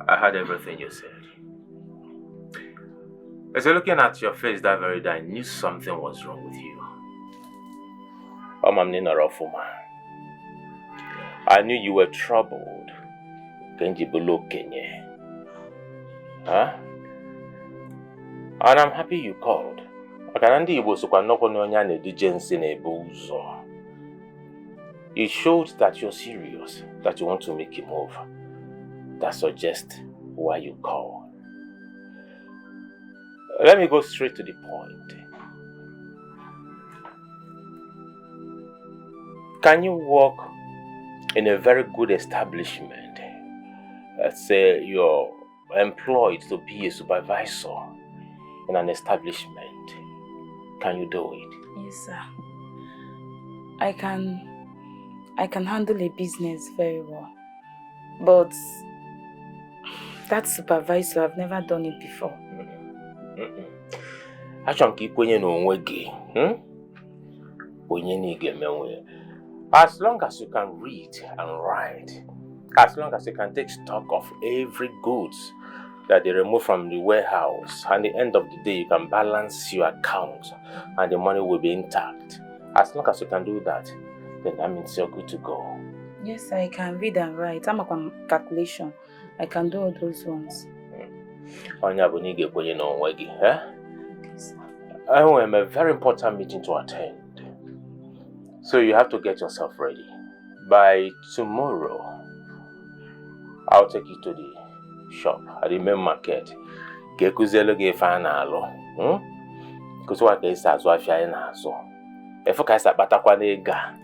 I heard everything you said. As you're looking at your face that very day, I knew something was wrong with you. I knew you were troubled. Kenji below Kenya. Huh? And I'm happy you called. It showed that you're serious, that you want to make a move. That suggests why you call. Let me go straight to the point. Can you work in a very good establishment? Let's say you're employed to be a supervisor in an establishment. Can you do it? Yes, sir. I can handle a business very well. But that supervisor, I've never done it before. As long as you can read and write, as long as you can take stock of every goods that they remove from the warehouse, and at the end of the day you can balance your account and the money will be intact. As long as you can do that, then that means you're good to go. Yes, I can read and write. I'm a calculation. I can do all those ones. I have a very important meeting to attend. So you have to get yourself ready. By tomorrow, I'll take you to the shop at the main market. Because what is as well so. If I say batakwanega,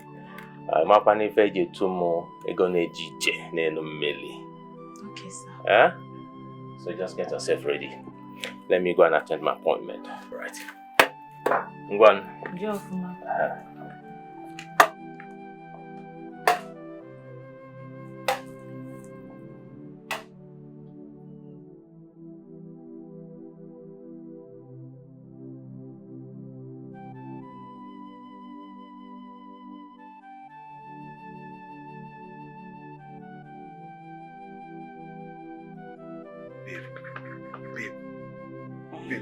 mapani feje tumo egonejije nenu meli. Okay, sir. Eh? So just get yourself ready. Let me go and attend my appointment. Right. Ngwan.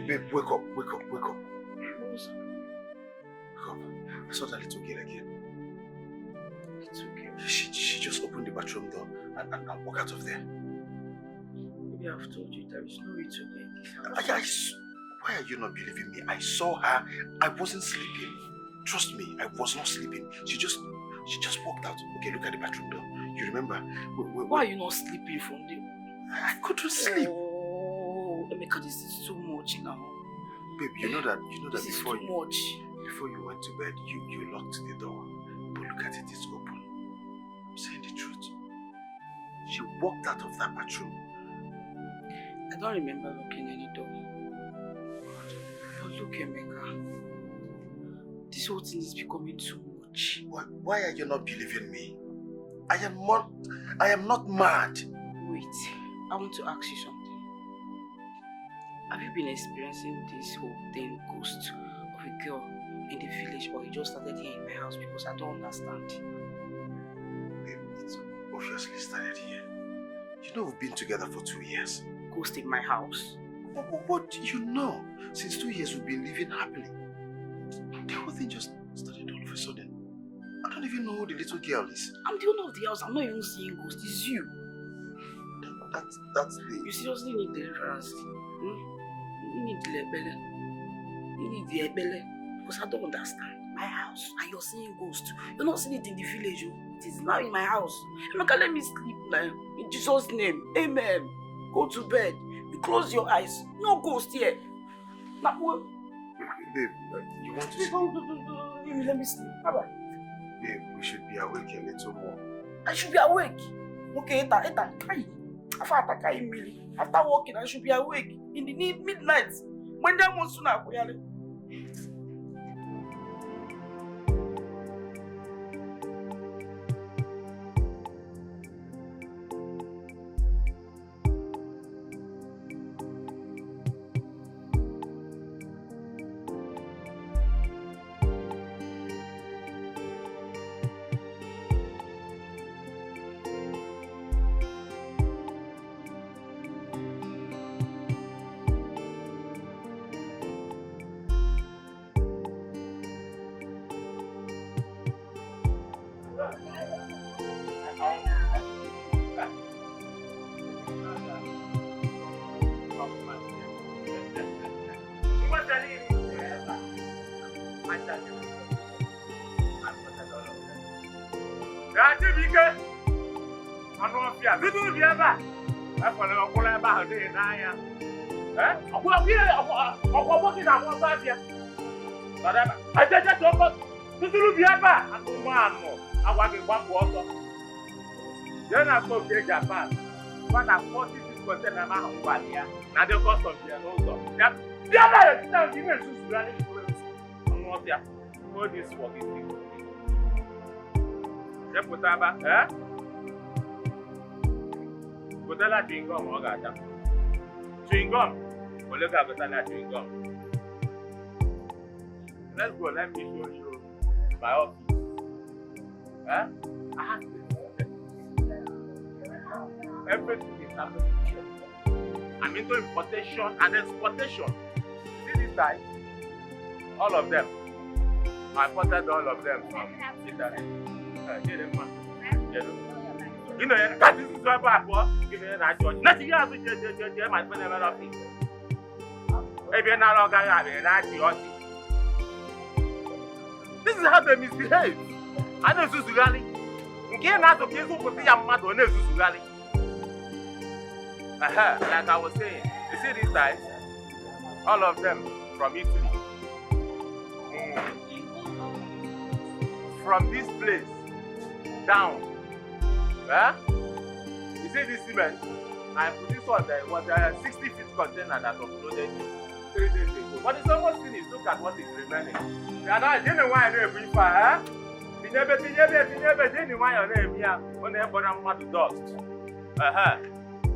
Babe, wake up. Wake up. Wake up. I saw that little girl again. Little girl. She just opened the bathroom door and walked out of there. Maybe I've told you there is no little girl in this house. Why are you not believing me? I saw her. I wasn't sleeping. Trust me, I was not sleeping. She just walked out. Okay, look at the bathroom door. You remember? Why are you not sleeping from there? I couldn't sleep. Oh, Emeka, this is too much now. Babe, you know that this before is too much. Before you went to bed, you locked the door. But look at it, it's open. I'm saying the truth. She walked out of that bathroom. I don't remember locking any door. But look, Emeka, this whole thing is becoming too much. much. Why are you not believing me? I am not mad. Wait, I want to ask you something. Have you been experiencing this whole thing, ghost of a girl in the village, or you just started here in my house? Because I don't understand. Babe, it's obviously started here. You know we've been together for 2 years. Ghost in my house? What do you know? Since 2 years we've been living happily. The whole thing just started all of a sudden. I don't even know who the little girl is. I'm the owner of the house. I'm not even seeing ghosts. It's you. That's the... You seriously need deliverance. You need the lebele. You need the ebele. Because I don't understand. My house, and you're seeing ghosts. You're not seeing it in the village. It is now in my house. Emeka, let me sleep now. In Jesus' name. Amen. Go to bed. You close your eyes. No ghost here. Now, what? Babe, you want to sleep? No. Let me sleep. Bye-bye. Babe, we should be awake a little more. I should be awake. Okay, after walking, I should be awake in the midnight. When that wants to know, Japan. What are 46% of my home here? Now the cost of the also. The other is even to running what they are. What is for this thing? Reputaba, eh? Gotala chewing gum, or gata. Chewing gum. Olega gotala chewing gum. Let's go, let me show you my office. Eh? I have to. Everything is happening here. I'm into importation and exportation. See this guy? All of them. I imported all of them from Italy. You know, that is so bad for give me a judge. Nothing else with my friend ever of it. Maybe not longer have a this is how they misbehave. I know Suzugali. Again, not to kiss who put the mad on Suzugali. Like I was saying, you see these guys? All of them from Italy. From this place down. You see this cement? I put this one there. It was a 60 feet container that was loaded 3 days ago. But it's almost finished. Look at what is remaining. I don't know why I don't bring fire. You never why I don't here. When they put them to dust.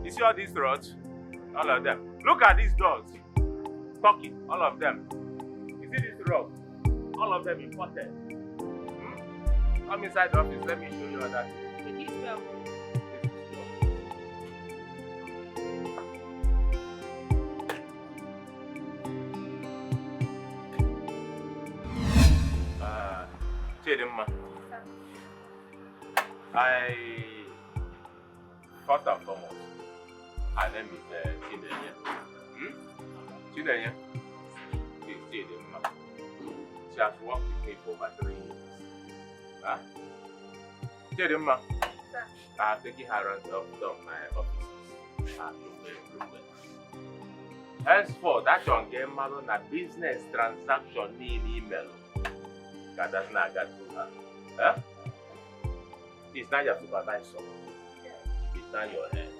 You see all these rods? All of them. Look at these doors. Turkey, all of them. You see these rods? All of them imported. Come inside the office, let me show you all that. It is well. Chidimma. First and foremost, her name is Chinwe. Chinwe is Chidimma. She has worked with me for over 3 years. Chidimma, I have taken her around my offices. Henceforth, that young game on a business transaction in email. That does not get to her. She's not your supervisor. She's not your head.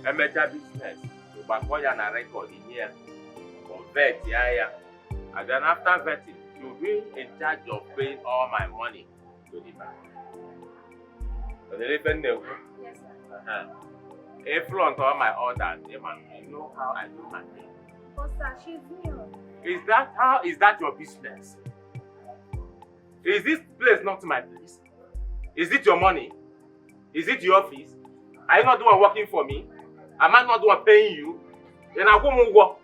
A major business. You acquire a record in here. For vet, and then after vetting, should be in charge of paying all my money to the bank. So the little new. Yes, sir. If front all my orders, you know how I do my thing. But sir, she's new. Is that your business? Is this place not my place? Is it your money? Is it your office? Are you not the one working for me? Am I not the one paying you? Then I go work.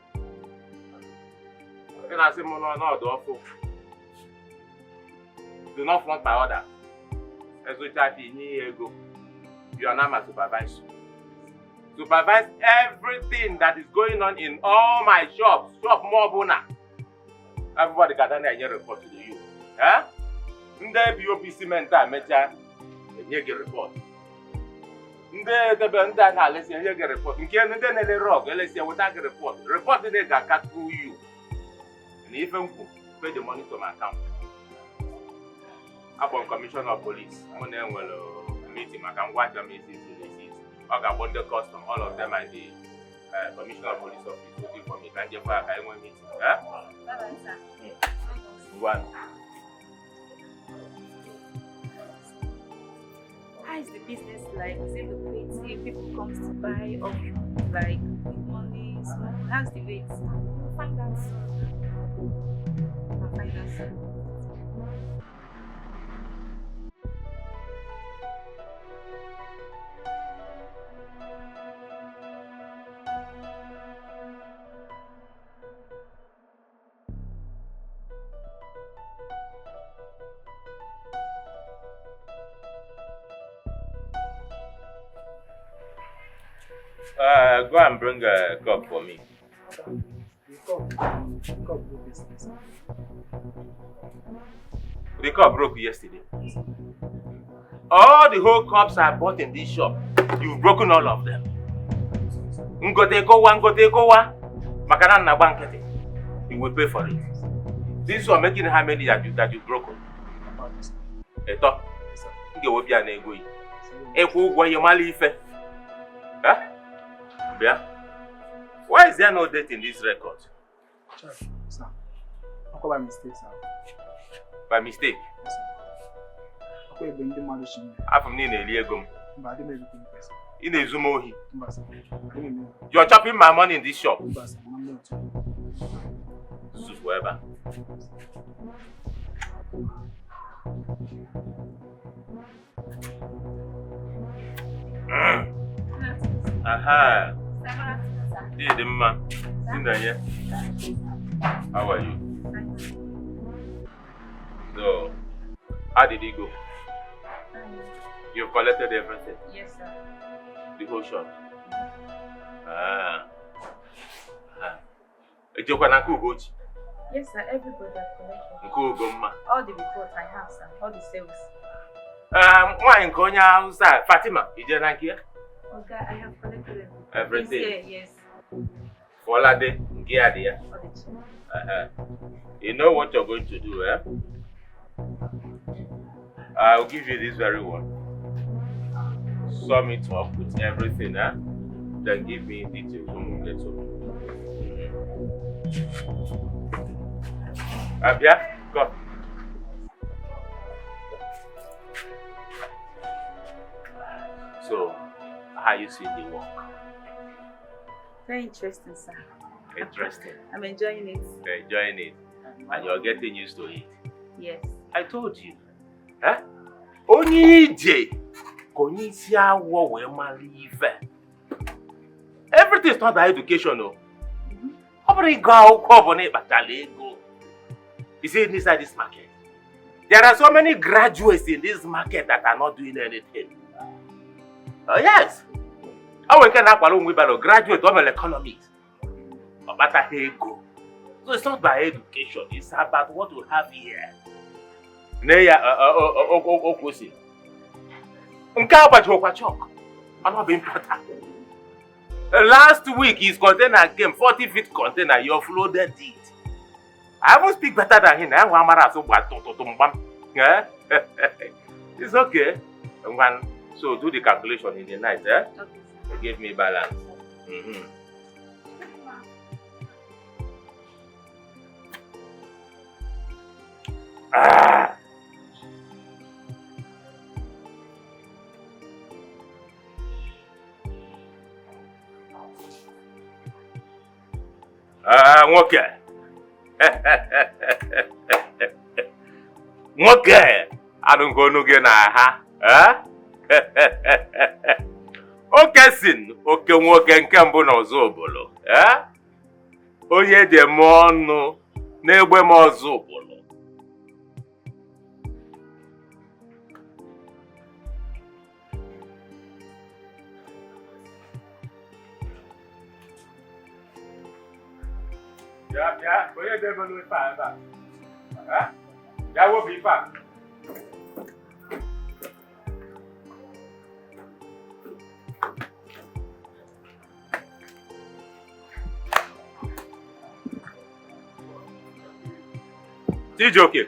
Then I say, no, do not front my order. You are not my supervisor. Supervise everything that is going on in all my shops. Shop more bona. Everybody got an idea report to you. Huh? Nde BOP cement mecha get report. Nde the na let's say get report. Nke nde na le rock, let's say without report. Report they ga cut through you. And even pay the money to my account. Upon commissioner of police, when they will meeting, I can watch them I got the custom, all of them and the commissioner of police office looking for me. Can you for a meeting? Huh? One. How is the business like? Is it lucrative? People come to buy of like big money, small? How's the rate? We'll find out soon. We'll find out soon. Go and bring a cup for me. The cup broke yesterday. All the whole cups I bought in this shop, you've broken all of them. Ngote kowa. Makana na bankete. You will pay for it. This one making how many that you've broken? Eto. You will be an ego. Eku gwa yomali ife. Huh? Yeah. Why is there no date in this record? Sir. How by mistake, sir? By mistake? Yes, sir. How bring the money? I'm in a liegum. But I didn't make it, sir. In a Zumohi. Sir. You're chopping my money in this shop. Sir. I'm not. Whoever. Aha. Dimma. Sindanya. How are you? So, how did he go? You've collected everything? Yes, sir. The whole shop? Yes, sir. Everybody has collected. All the reports I have, sir. All the sales. Fatima, okay, I have collected everything. Yes. Folade, you know what you're going to do, eh? I'll give you this very one. Sum it up with everything, eh? Then give me details when we get to. Abia, go. So, how you see the work? Very interesting, sir. Interesting. I'm enjoying it. Enjoying it. And you're getting used to it. Yes. I told you. Huh? Only J. Everything is not about education, no. You see, inside this market, there are so many graduates in this market that are not doing anything. Oh, yes. How we can have a graduate of economics? So it's not by education, it's about what we have here. I'm not being important. Last week his container came 40 feet container, you offloaded it. I won't speak better than him. It's okay. So do the calculation in the night, eh? Okay. Give me balance. Nwoke. Nwoke. Anụgonu gị na ha. Oke sin, oke nwoke nke mbụ n'ọzọ obolo. Onye dị m ọnụ na-egbe m ọzọ obolo. Ya, onye debe n'ife a ebe a. Ya wepụ ife a. Chijoke.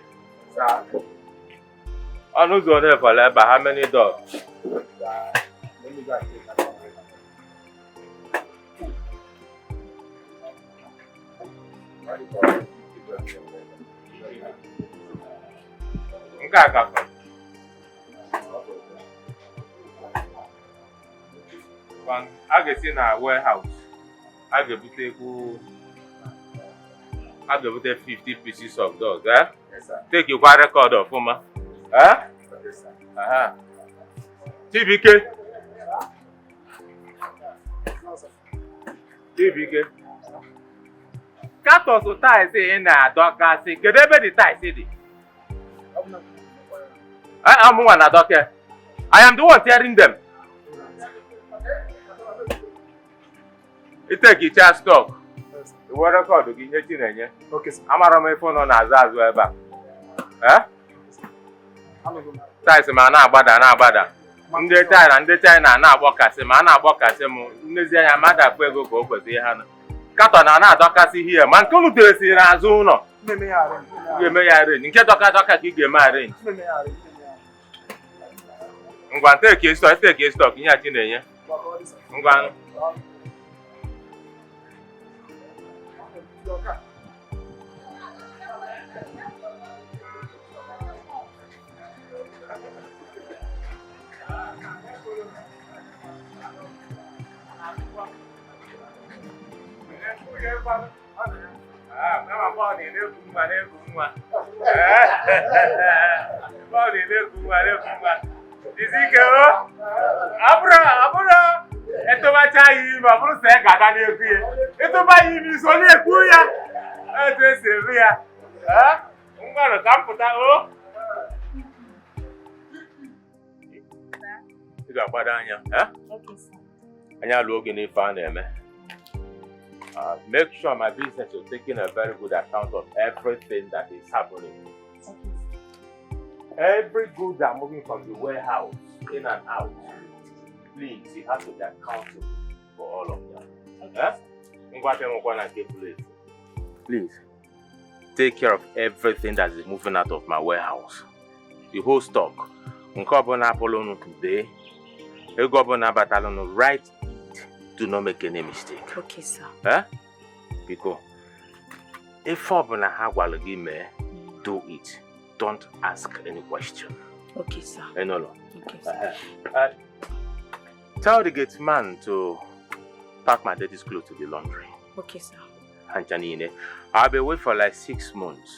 Ọnụ ụzọ ole fọrọ ebe a, how many doors? Nke a ka fọrọ. A ga-esi na warehouse. A ga-ebute 50 pieces of dogs, eh? Yes, sir. Take your record of Fuma. Eh? Yes, sir. Aha. TBK. TBK. Cut us to ties in a dog. Can they be the ties? I'm one a doctor. I am the one tearing them. You take your child stock. The word record to get you. Okay, sir. I'm a phone on Azaz Weber. Eh? Ties man, bada. Ndị China na-agbọkasị ma na-agbọkasị m nnezi anya mmadụ akpa ego ka o kwesịrị ha na katọ na-adọkasị ihe ma nke unu doresiri n'azụ ụlọ ga-eme ya arrange nke dọka ka ị ga-eme arrange ngwa take stock ihe a chi na-enye ngwa make sure my business is taking a very good account of everything that is happening. Every goods are moving from the warehouse in and out. Please, you have to be accountable for all of them. Please, take care of everything that is moving out of my warehouse. The whole stock. Today, write it. Do not make any mistake. Okay, sir. Because if do it. Don't ask any question. Okay, sir. No. Okay, sir. Tell the gate man to pack my daddy's clothes to the laundry. Okay, sir. And Janine, I'll be away for like 6 months.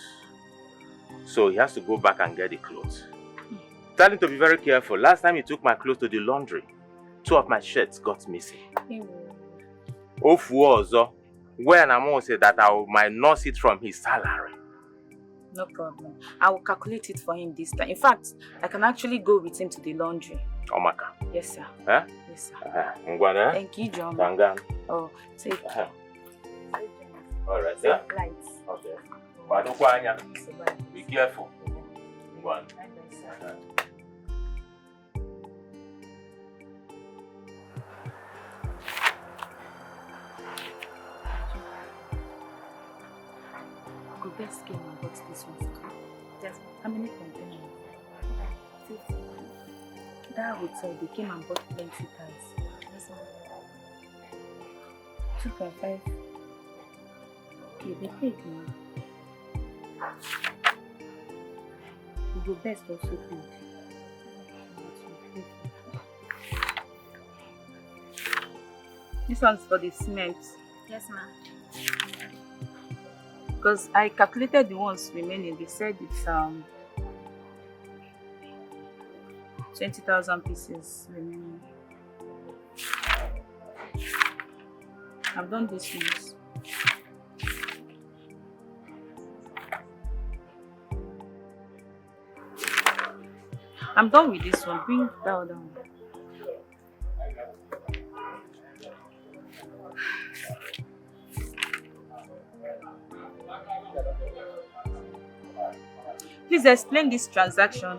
So he has to go back and get the clothes. Tell him to be very careful. Last time he took my clothes to the laundry, 2 of my shirts got missing. When I'm going to say that I might not sit from his salary. No problem. I will calculate it for him this time. In fact, I can actually go with him to the laundry. Omaka? Yes, sir. Huh? Yes, sir. Thank you, John. Oh, take care. All right, sir. Okay. Be careful. Best came and bought this one. Yes. How many containers? 50. That hotel, they came and bought plenty ties. Yes, 2.5. Okay, they paid me. The best also paid. This one's for the cement. Yes, ma'am. because I calculated the ones remaining. They said it's 20,000 pieces remaining. I've done these things. I'm done with this one. Bring that other one. Please explain this transaction.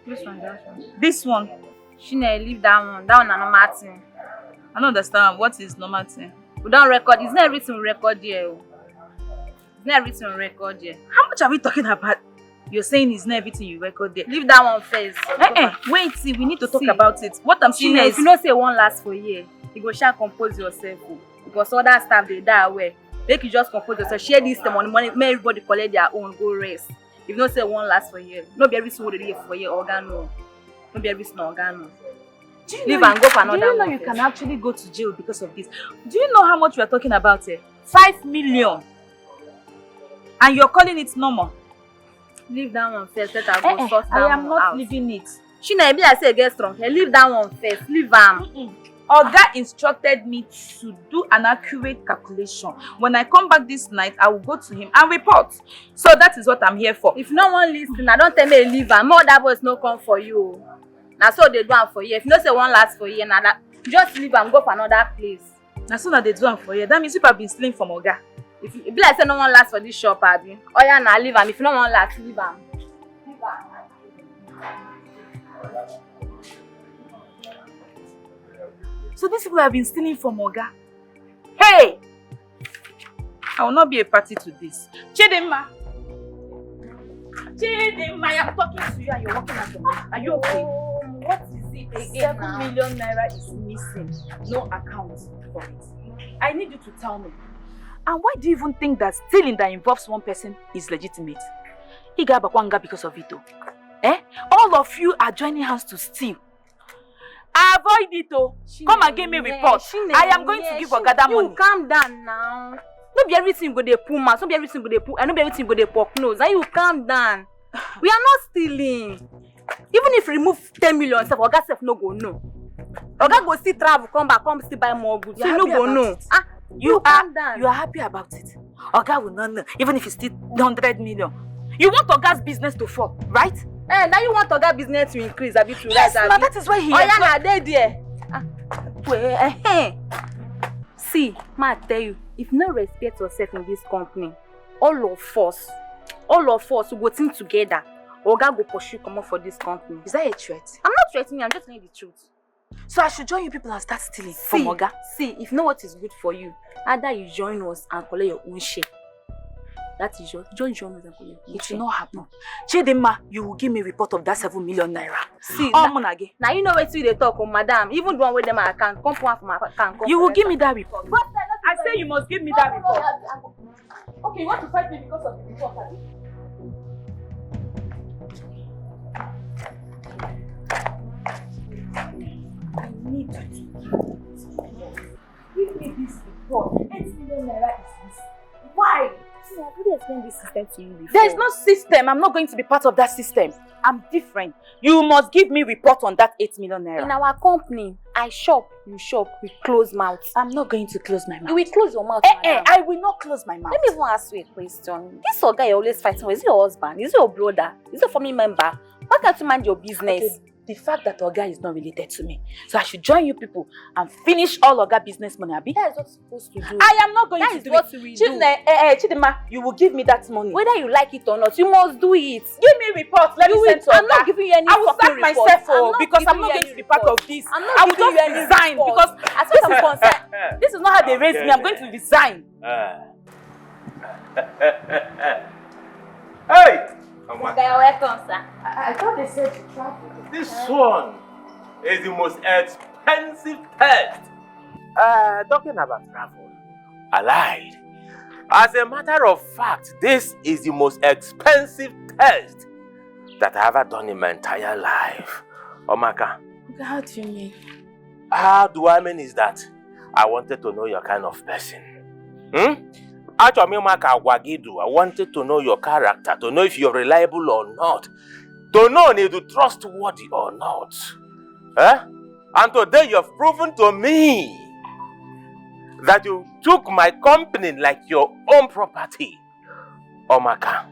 Which transaction? This one. Shine, leave that one. That one is normal thing. I don't understand. What is normal thing? We don't record. It's not everything we record here. It's not everything we record here. How much are we talking about? You're saying it's not everything you record there. Leave that one first. Wait, see, we need to talk about it. What I'm saying is, if you don't say one last for year, you go shall compose yourself. Because other staff they die away. Make you just compose yourself. Share this money, make everybody collect their own, go rest. If you don't say one last for year, no be every single day for year organo. No be every single organo. Leave and go for another. Do you know you can actually go to jail because of this? Do you know how much we are talking about here? 5 million. And you're calling it normal. Leave that one first. Let her go sort that one out. I am not leaving it. Shina, be I say get strong. Hey, leave that one first. Leave am. Oga instructed me to do an accurate calculation. When I come back this night, I will go to him and report. So that is what I'm here for. If no one listen, I don't tell me leave am. More that voice no come for you. Now so they do am for you. If you no say one last for you, now that just leave am go for another place. Now so that they do am for you. That means people have been stealing from Oga. If it be like say no one last for this shop, Abi. Oh yeah, now leave am. If no one last, leave am. Leave am. So these people have been stealing from Oga. Hey! I will not be a party to this. Chidima! Chidima, I'm talking to you and you're walking at the Are you okay? What is it again 7 million naira is missing. No account for it. I need you to tell me. And why do you even think that stealing that involves one person is legitimate? Iga bakwanga because of it. All of you are joining hands to steal. Avoid it, Come and give me report. I am going to give Oga that money. You calm down now. No be everything go dey pull mouth. No be everything go dey pull. And no be everything go dey poke nose. And you calm down. We are not stealing. Even if you remove 10 million, Oga self no go know. Oga go still travel, come back, come still buy more goods. You no go know. You are happy about it. Oga will not know, even if it's still 100 million. You want Oga's business to fall, right? Now you want Oga business to increase a bit to rise. Yes, that is why he. Oh yeah, there. See, ma tell you, if no respect yourself in this company, all of us will go team together. Oga go pursue come up for this company. Is that a threat? I'm not threatening you. I'm just telling you the truth. So I should join you people and start stealing from Oga? See, if you know what is good for you, either you join us and collect your own share. That is your join us and collect your own share. It will not happen. Chidima, you will give me a report of that 7 million naira. See, now you know what they talk, madam. Even the one with them I can't come from my account. You will give me that report. I say you must give me that report. Okay, you want to fight me because of the report, I need to give me this report. 8 million naira is this. Why? See, I've already explained this system to you before. There is no system. I'm not going to be part of that system. I'm different. You must give me report on that 8 million naira. In our company, I shop, you shop, we close mouth. I'm not going to close my mouth. You will close your mouth. I will not close my mouth. Let me even ask you a question. This guy you're always fighting with, is it your husband? Is it your brother? Is it a family member? Why can't you mind your business? Okay. The fact that Oga is not related to me. So I should join you people and finish all Oga business money, Abi? That is what you're supposed to do. I am not going to do it. That is what we do. Chidima, you will give me that money. Whether you like it or not, you must do it. Give me a report. Let me send to Oga. I'm not giving you any I will sack myself because I'm not going to be part of this. I will just resign because as far as I'm concerned, this is not how they raised me. I'm going to resign. Hey! Okay, welcome, sir. I thought they said you travel. This one is the most expensive test. Talking about travel, I lied. As a matter of fact, this is the most expensive test that I ever done in my entire life. Omaka. How do you mean? How do I mean is that I wanted to know your kind of person. Actually, I wanted to know your character, to know if you're reliable or not, to know if you're trustworthy or not. Eh? And today you've proven to me that you took my company like your own property. Omaka,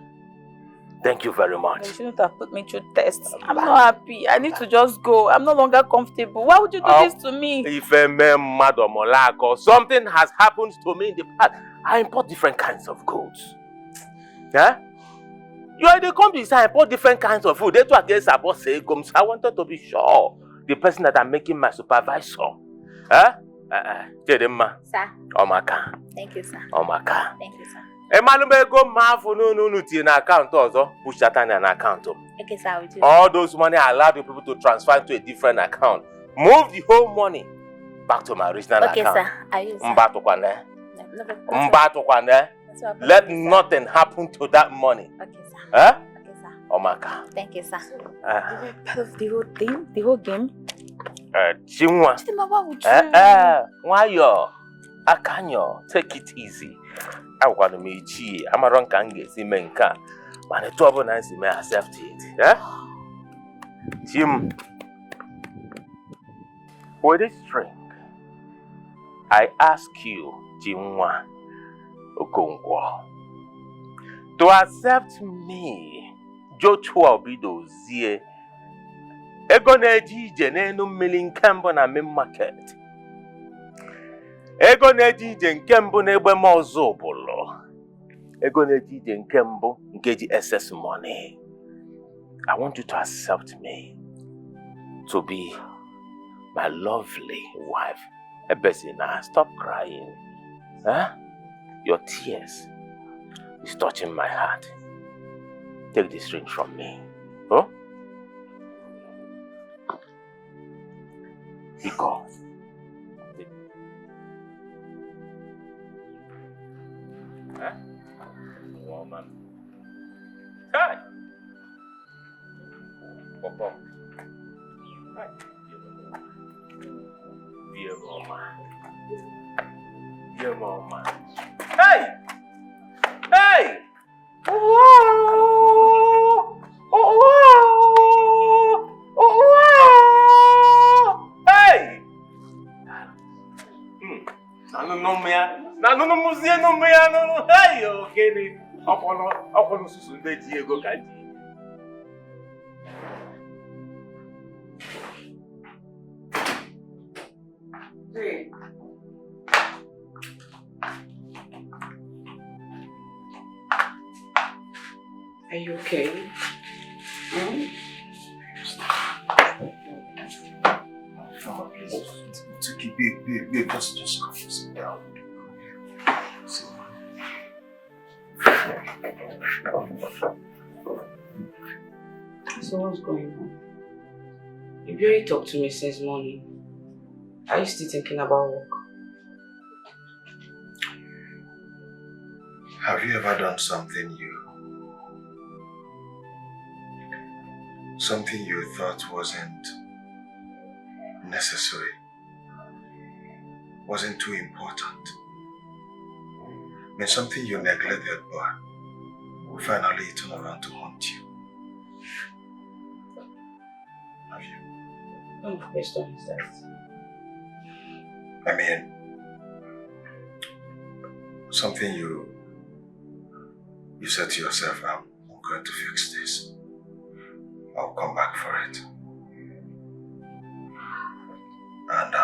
thank you very much. You shouldn't have put me through tests. I'm not happy. I need to just go. I'm no longer comfortable. Why would you do this to me? If a man, Madam Molako, something has happened to me in the past, I import different kinds of goods. Yeah? They come to say I import different kinds of food. They talk against about say gums. I wanted to be sure the person that I'm making my supervisor. Huh? Chidima. Sir. Omaka. Thank you, sir. Omaka. Thank you, sir. Go mafu no in account also. Push that in an account. Okay, sir, I will do. All those money I allowed the people to transfer to a different account. Move the whole money back to my original account. Okay, sir. I will, sir. Let nothing happen to that money. Okay, sir. Huh? Okay, sir. Omaka. Thank you, sir. Part of the whole thing, the whole game. Chinwe. What would you? Why you? Akanyo, take it easy. I want to meet you. I'm a wrong kange, see menka. But the trouble Nancy may accept it. Eh? Jim, with this string, I ask you, Jimwa Okonkwo, to accept me, Joshua Obidozie, Ego na-eji ije n'enu mmiri nke mbụ na main market. Ego na-eji ije nke mbụ n'egbe m ọzọ bụlụ. Ego na-eji ije nke mbụ nke ji excess money. I want you to accept me to be my lovely wife. Ebesina, stop crying. Huh? Your tears is touching my heart. Take this ring from me. Huh? Iko. Huh? Woman. Hey! Papa. Hey. Dear mama. Dear mama. Hey! Hey! No muzie no me no hey okay ni ọpọlọ susu nde ji ego ka ji. Are you okay? Mama, please. It's okay, babe, just come sit down. So what's going on? You barely talked to me since morning. Are you still thinking about work? Have you ever done something you thought wasn't necessary, wasn't too important? I mean, something you neglected, but finally it turned around to haunt you. Have you? What question is that? I mean, something you said to yourself, I'm going to fix this. I'll come back for it. And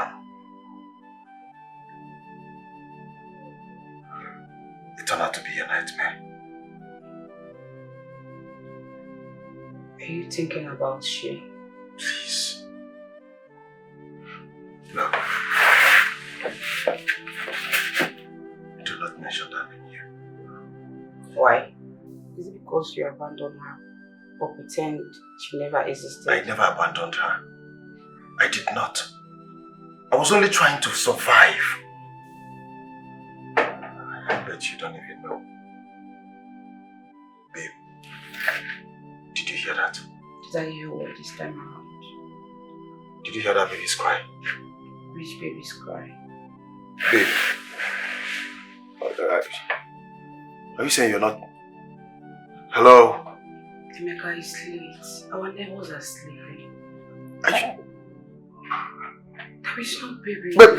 it turned out to be a nightmare. Are you thinking about she? Please. Look. Do not mention that in here. Why? Is it because you abandoned her? Or pretend she never existed? I never abandoned her. I did not. I was only trying to survive. I bet you don't even know. Babe, did you hear that? Did I hear what this time around? Did you hear that baby's cry? Which baby's cry? Babe. Are you saying you're not? Hello? Emeka is late. Our neighbors are sleeping. Are you? There is no baby. But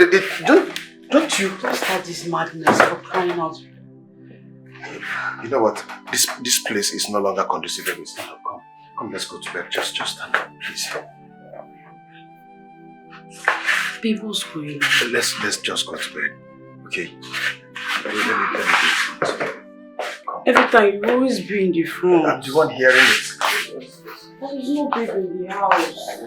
don't you? Don't start this madness for crying out. You know what? This place is no longer conducive. Stand up. Come, let's go to bed. Just stand up, please. People's going. Let's just go to bed. Okay? Let me do it. Every time you always be in the front. I'm the one hearing it. There is no baby in the house.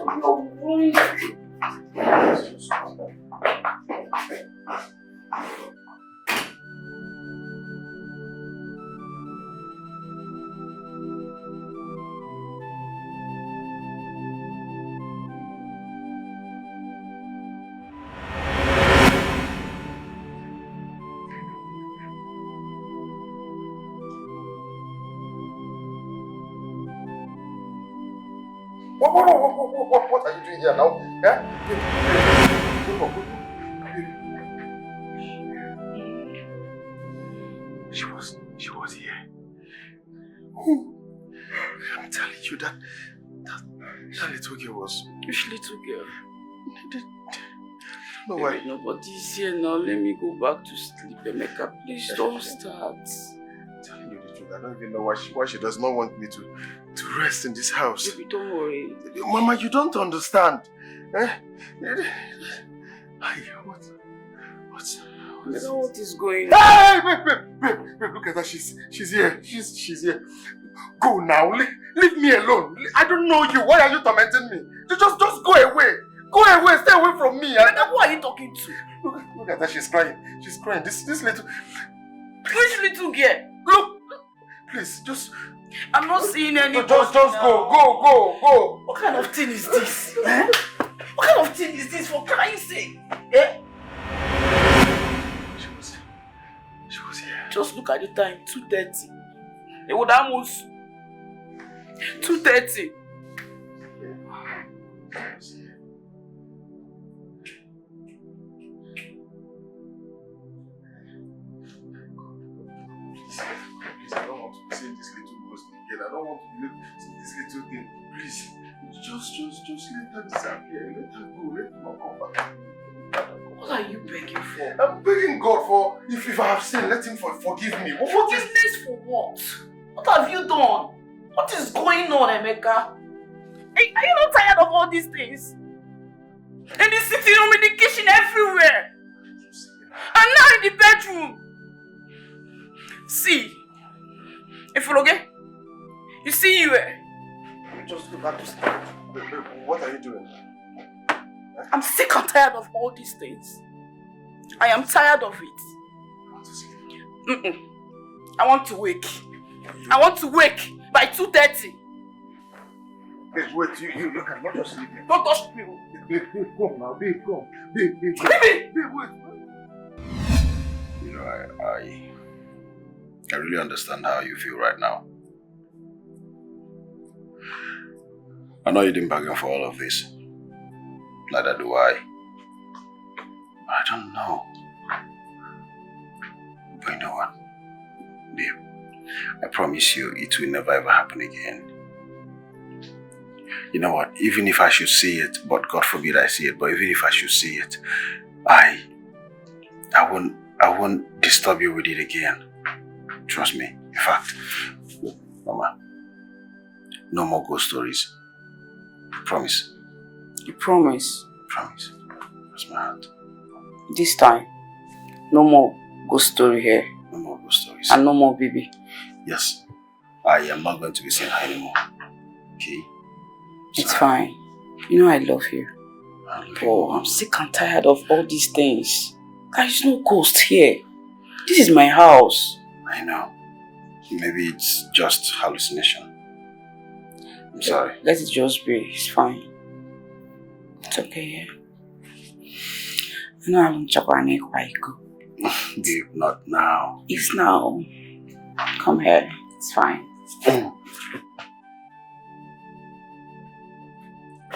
What are you doing here now? Yeah? She was here. I'm telling you that little girl was. Which little girl? No way. Nobody's here now. Let me go back to sleep. Emeka, please don't start. I'm telling you the truth. I don't even know why she does not want me to rest in this house. Baby, don't worry. Mama, you don't understand. Eh? What is going on? Hey, babe, look at her. She's here. She's here. Go now. Leave me alone. I don't know you. Why are you tormenting me? Just go away. Go away. Stay away from me. Who are you talking to? Look at her. She's crying. She's crying. This little. Which little girl? Look. Please, just. I'm not seeing any. Just go. What kind of thing is this? Eh? What kind of thing is this for crying sake? Eh? She was here. Just look at the time, 2:30. It would almost 2:30. Please, I don't want to be saying this little ghost again. I don't want to be saying this little thing. Please, just let her disappear. Let her go. Let her not come back. What are you begging for? I'm begging God for, if I have sinned, let him forgive me. Forgiveness for what? What have you done? What is going on, Emeka? Are you not tired of all these things? In the sitting room, in the kitchen, everywhere. And now in the bedroom. See, if you're okay, you see you. Just look at this. What are you doing? I'm sick and tired of all these things. I am tired of it. I want to wake. I want to wake by 2:30. Babe, wait, you cannot just leave me. Don't touch me. Babe, come now. Babe, come. Babe, wait. You know, I really understand how you feel right now. I know you didn't bargain for all of this. Neither do I. I don't know. But you know what? Babe, I promise you it will never ever happen again. You know what? Even if I should see it, but God forbid I see it, but even if I should see it, I won't disturb you with it again. Trust me. In fact, Mama, no more ghost stories. Promise. You promise? Promise. That's my heart. This time, no more ghost story here. No more ghost stories. And no more baby. Yes. I am not going to be seeing her anymore. Okay? It's fine. You know I love you. Oh, I'm sick and tired of all these things. There is no ghost here. This is my house. I know. Maybe it's just hallucination. I'm sorry. Let it just be. It's fine. It's okay, yeah. I know I haven't chopped any Iyke. Babe, not now. It's now. Come here. It's fine.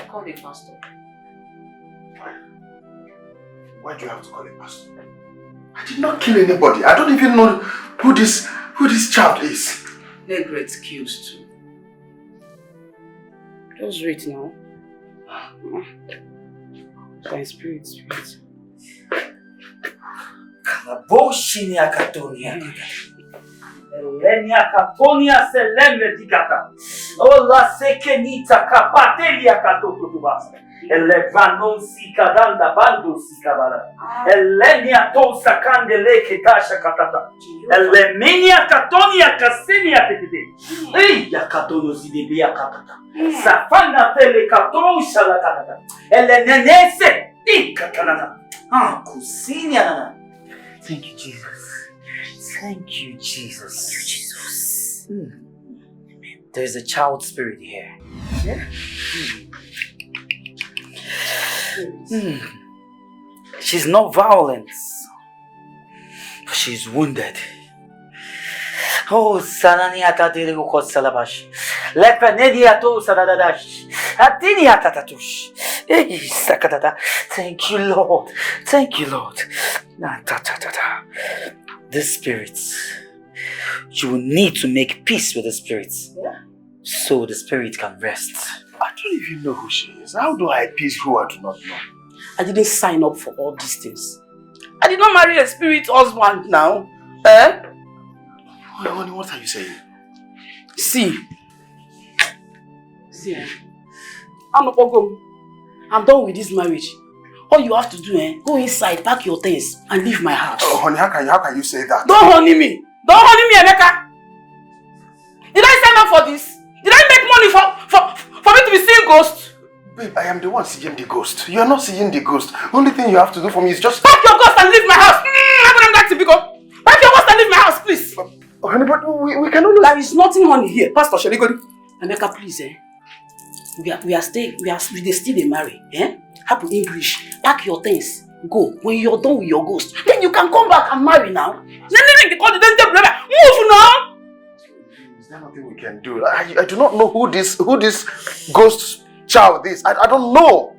Call the pastor. Why do you have to call a pastor? I did not kill anybody. I don't even know who this who this child is. They're great skills too. Just read now. By spirit. Kalaboshini akatonia. Elenia katonia seleme dikata. Ola sekenita kapatelia katoto tubasa. Elevanon sikadanda bando sikabala. Elenia ton sakandele ketasha katata. Elemenia katonia kasenia tekete. Ei yakatono zidebia katata. Safana tele katosha la katata. Elenenese ikatanata. Kusini anana. Thank you, Jesus. Thank you, Jesus. Thank you, Jesus. There's a child spirit here. Yeah? She's not violent, but she's wounded. Oh, Sananiata de Salabash. Lepanediato Sadadash. Atiniatatush. Hey, Sakatata. Thank you, Lord. Thank you, Lord. The spirits. You will need to make peace with the spirits. Yeah. So the spirit can rest. I don't even know who she is. How do I appease who I do not know? I didn't sign up for all these things. I did not marry a spirit husband now. Eh? Honey, what are you saying? See, I'm done with this marriage. All you have to do, go inside, pack your things, and leave my house. Oh, honey, how can you say that? Don't honey me! Don't honey me, Emeka! Did I sign up for this? Did I make money for me to be seeing ghosts? Babe, I am the one seeing the ghost. You are not seeing the ghost. Only thing you have to do for me is just... Pack your ghost and leave my house! I wouldn't like to pick up. Pack your ghost and leave my house, please! Honey, but we can only... There is nothing honey here. Pastor Sheligodi. Emeka, please, we still dey marry, Happen English. Pack your things. Go. When you're done with your ghost, then you can come back and marry now. Move now! Is there nothing we can do? I do not know who this ghost child is. I don't know.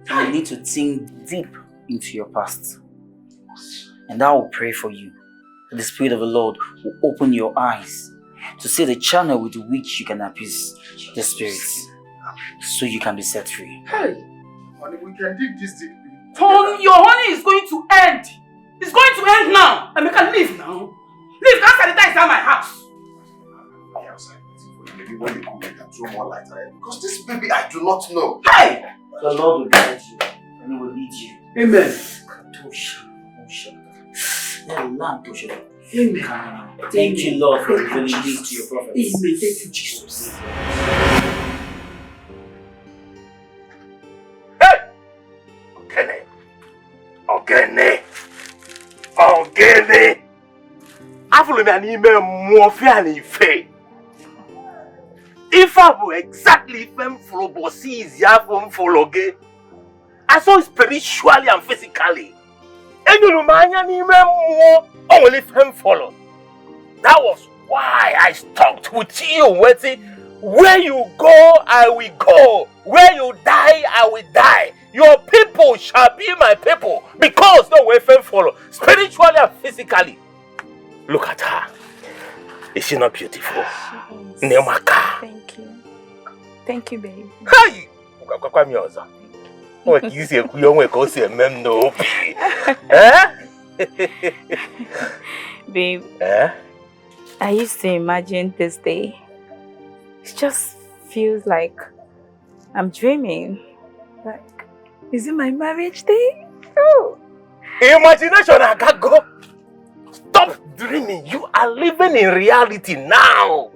You need to think deep into your past. And I will pray for you. The Spirit of the Lord will open your eyes to see the channel with which you can appease the spirits. So you can be set free. Hey! Honey, we can dig this deep. Your honey is going to end. It's going to end now. I can leave now. Leave. Can't sanitize inside my house. Maybe when you come, you can throw more light on it. Because this baby, I do not know. Hey! The Lord will guide you and He will lead you. Amen. Amen. Thank you, Lord, for revealing this to your prophets. Amen. Thank you, Jesus. Ogene! Afụrụ m ya n'ime mmụọ fịa na ife. Ife a bụ exactly ife m fụrụ ụbọchị izi afọ m fụrụ gị. I saw spiritually and physically. Enyuru m anya n'ime mmụọ o nwere ife m fụrụ. That was why I stuck with you, waiting. Where you go, I will go. Where you die, I will die. Your people shall be my people because no way fame follow, spiritually and physically. Look at her. Is she not beautiful? Nemaka. Thank you. Thank you, babe. Hey! What you say? You only go see a mem no. Babe. I used to imagine this day. It just feels like I'm dreaming. Like, is it my marriage day? Oh. Imagination, I can't go. Stop dreaming. You are living in reality now.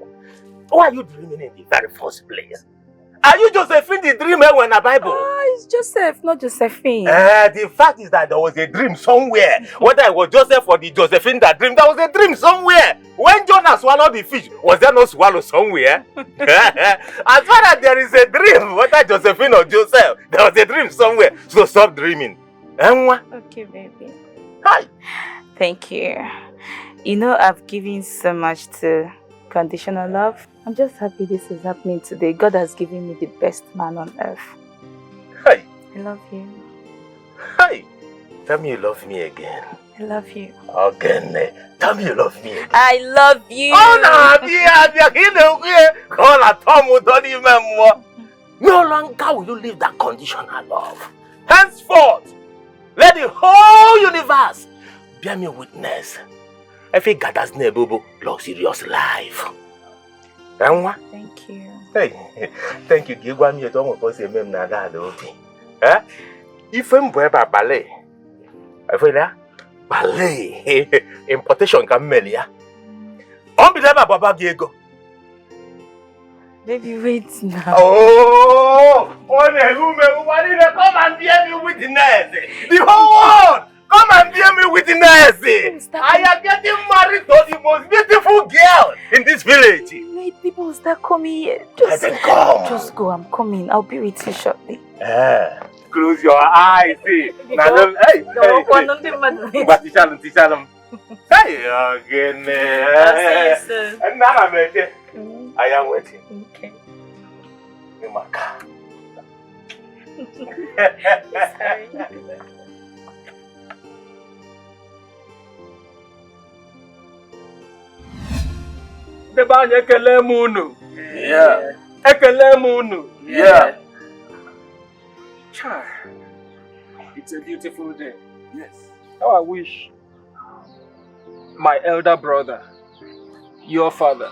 Why are you dreaming in the very first place? Are you Josephine the dreamer when the Bible? Oh, it's Joseph, not Josephine. The fact is that there was a dream somewhere. Whether it was Joseph or the Josephine that dreamed, there was a dream somewhere. When Jonah swallowed the fish, was there no swallow somewhere? As far as there is a dream, whether Josephine or Joseph, there was a dream somewhere. So stop dreaming. Okay, baby. Hi. Thank you. You know, I've given so much to conditional love. I'm just happy this is happening today. God has given me the best man on earth. Hi. I love you. Hi. Tell me you love me again. I I love you. Okay, tell me you love me. I love you. Oh, no longer will you live that conditional love. Henceforth, let the whole universe bear me witness. If it got us nebubu, luxurious life. Thank you. Hey, thank you. Give me a tongue for say, Mem Nada. Eh? If I'm ballet, I feel that ballet importation camellia. Unbelievable, Baba Diego. Baby, wait now. Oh, what did they come and bear me witness? The whole world, come and bear me witness. I am getting married to the most beautiful girl in this village. Wait, people start coming here. Just go, I'm coming. I'll be with you shortly. Close your eyes. Hey. Hey, again. I'll see you soon. And now I'm ready. I am waiting. Okay. In my car. Sorry. Debanye ekele munu. Yeah. Ekele munu. Yeah. Child, it's a beautiful day. Yes. How I wish my elder brother, your father,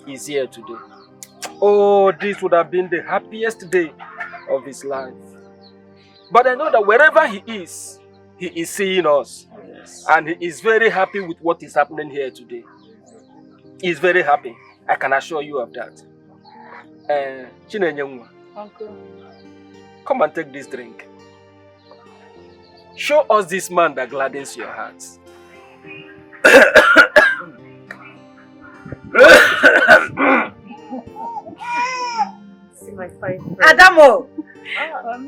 is here today. Oh, this would have been the happiest day of his life. But I know that wherever he is seeing us. Yes. And he is very happy with what is happening here today. He's very happy. I can assure you of that. Chinenyenwa. Uncle. Come and take this drink. Show us this man that gladdens your heart. See my fine friend. Adamo!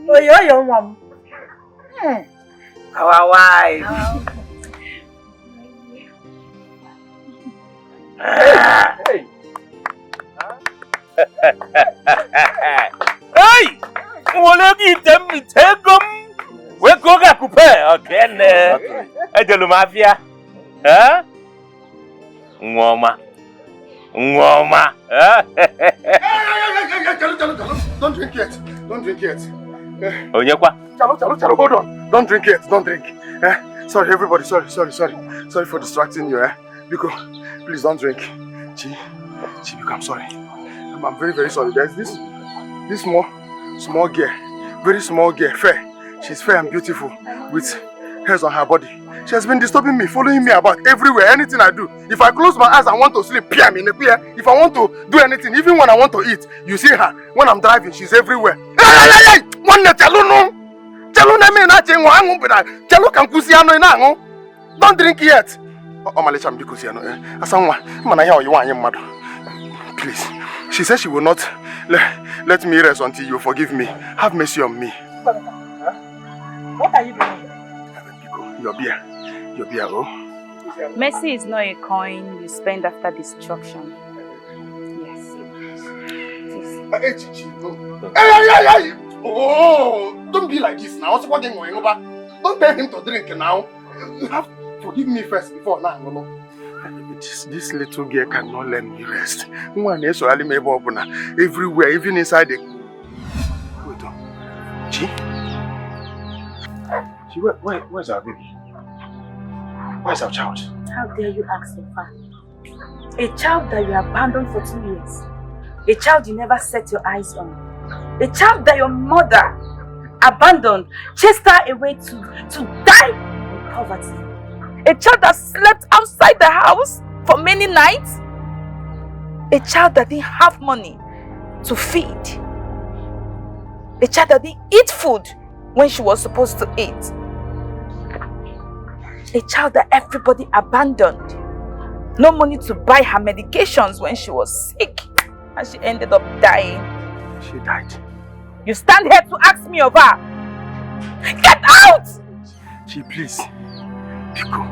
Oh, you're your mom. Our wife. Hey! Hey! We go get coupe again. Ejelu mafia. Huh? Ngoma. Don't drink yet. Don't drink yet. Onyekwa. Chalo, hold on. Don't drink yet. Don't drink. Sorry, everybody. Sorry. Sorry for distracting you. Biko, please don't drink. Chi, Biko, I'm sorry. I'm very, very sorry. There's this small girl, very small girl, fair. She's fair and beautiful with hairs on her body. She has been disturbing me, following me about everywhere, anything I do. If I close my eyes and want to sleep, peer me in the peer. If I want to do anything, even when I want to eat, you see her. When I'm driving, she's everywhere. Hey! Don't drink yet. Please. She said she will not let me rest until you forgive me. Have mercy on me. What are you doing? Your beer, oh. Mercy is not a coin you spend after destruction. Yes. Hey! Oh, don't be like this now. What's going on? Don't tell him to drink now. You have to forgive me first before now. This little girl cannot let me rest. Everywhere, even inside the... Wait on. Chi, where's our baby? Where's our child? How dare you ask so far? A child that you abandoned for 2 years. A child you never set your eyes on. A child that your mother abandoned, chased her away to die in poverty. A child that slept outside the house for many nights. A child that didn't have money to feed. A child that didn't eat food when she was supposed to eat. A child that everybody abandoned. No money to buy her medications when she was sick. And she ended up dying. She died. You stand here to ask me of her. Get out! Chi, please. Biko,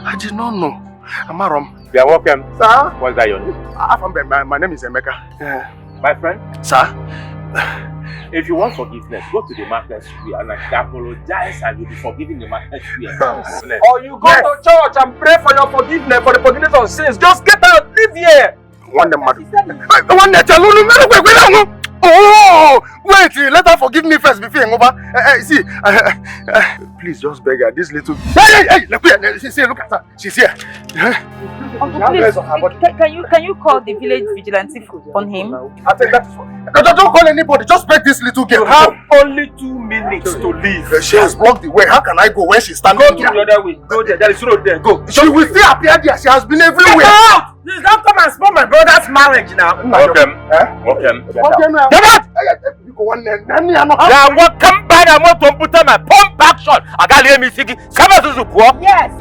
I did not know. Amarom. You are welcome. Sir? What's that your name? My name is Emeka. My friend? Sir? If you want forgiveness, go to the market square and apologize and you'll be forgiven the market square. Or you go to church and pray for your forgiveness, for the forgiveness of sins. Just get out, live here. Oh, wait, let her forgive me first before you over. See, please just beg her. This little. Hey, look at her. She's here. Uncle, please, can you call the village vigilante on him? I think that is what. Don't call anybody. Just beg this little girl. You have only 2 minutes to leave. She has blocked the way. How can I go when she's standing here? Go the other way. Go there. There is road there. Go. She will still appear there. She has been everywhere. Get out! Please don't come and spoil my brother's marriage now. Okay. Now welcome back. I want to put on my pump action. I got to hear me singing. Yes.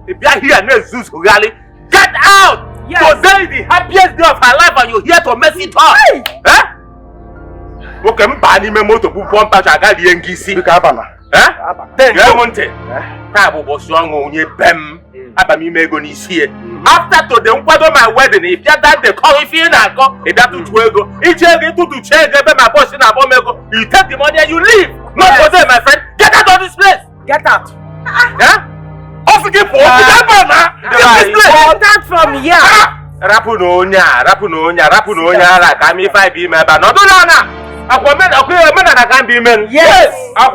If you are here, no Zeus really. Get out! Yes. Today is the happiest day of her life and you're here to mess it up. Hey. Eh? Okay, I'm me moto pump action. I got the NGC. Then you want it. After today, my wedding, if you that they call if you not go, if that to go, if you to change my boss in a bomb, you take the money and you leave. Not for them, my friend. Get out of this place. Get out. Yeah? Also get for Get from here. Rapunonya, like I'm if I be member. No, I can be men. Yes. I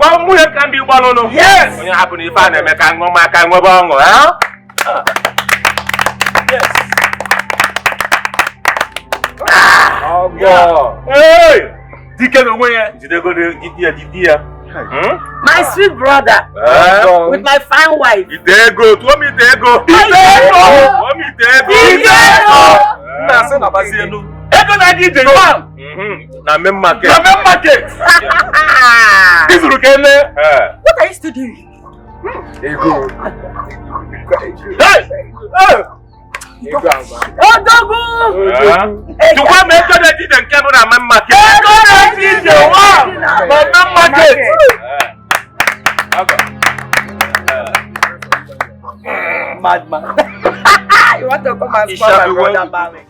can be one. Yes. When you happen if I never can go back and go on. Yes. Oh God. Hey. Taken away. Did they go to get my sweet brother with my fine wife. There go. To me there go. What are you still doing? Ego. Hey! Oh, Dogo! To what make sure that didn't come on my market? Madman. You want to come and spoil my brother marriage?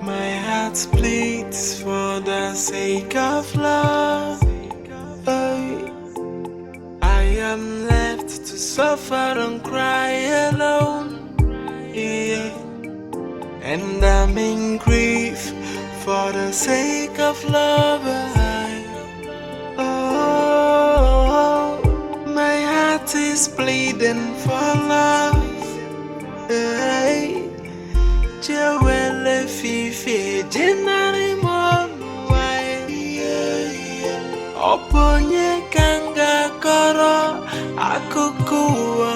My heart bleeds for the sake of love. I am left to suffer and cry alone. Yeah. And I'm in grief for the sake of love. My heart is bleeding for love. Jewel fifi jenari monwai. Oponye kanga koro akukuwa.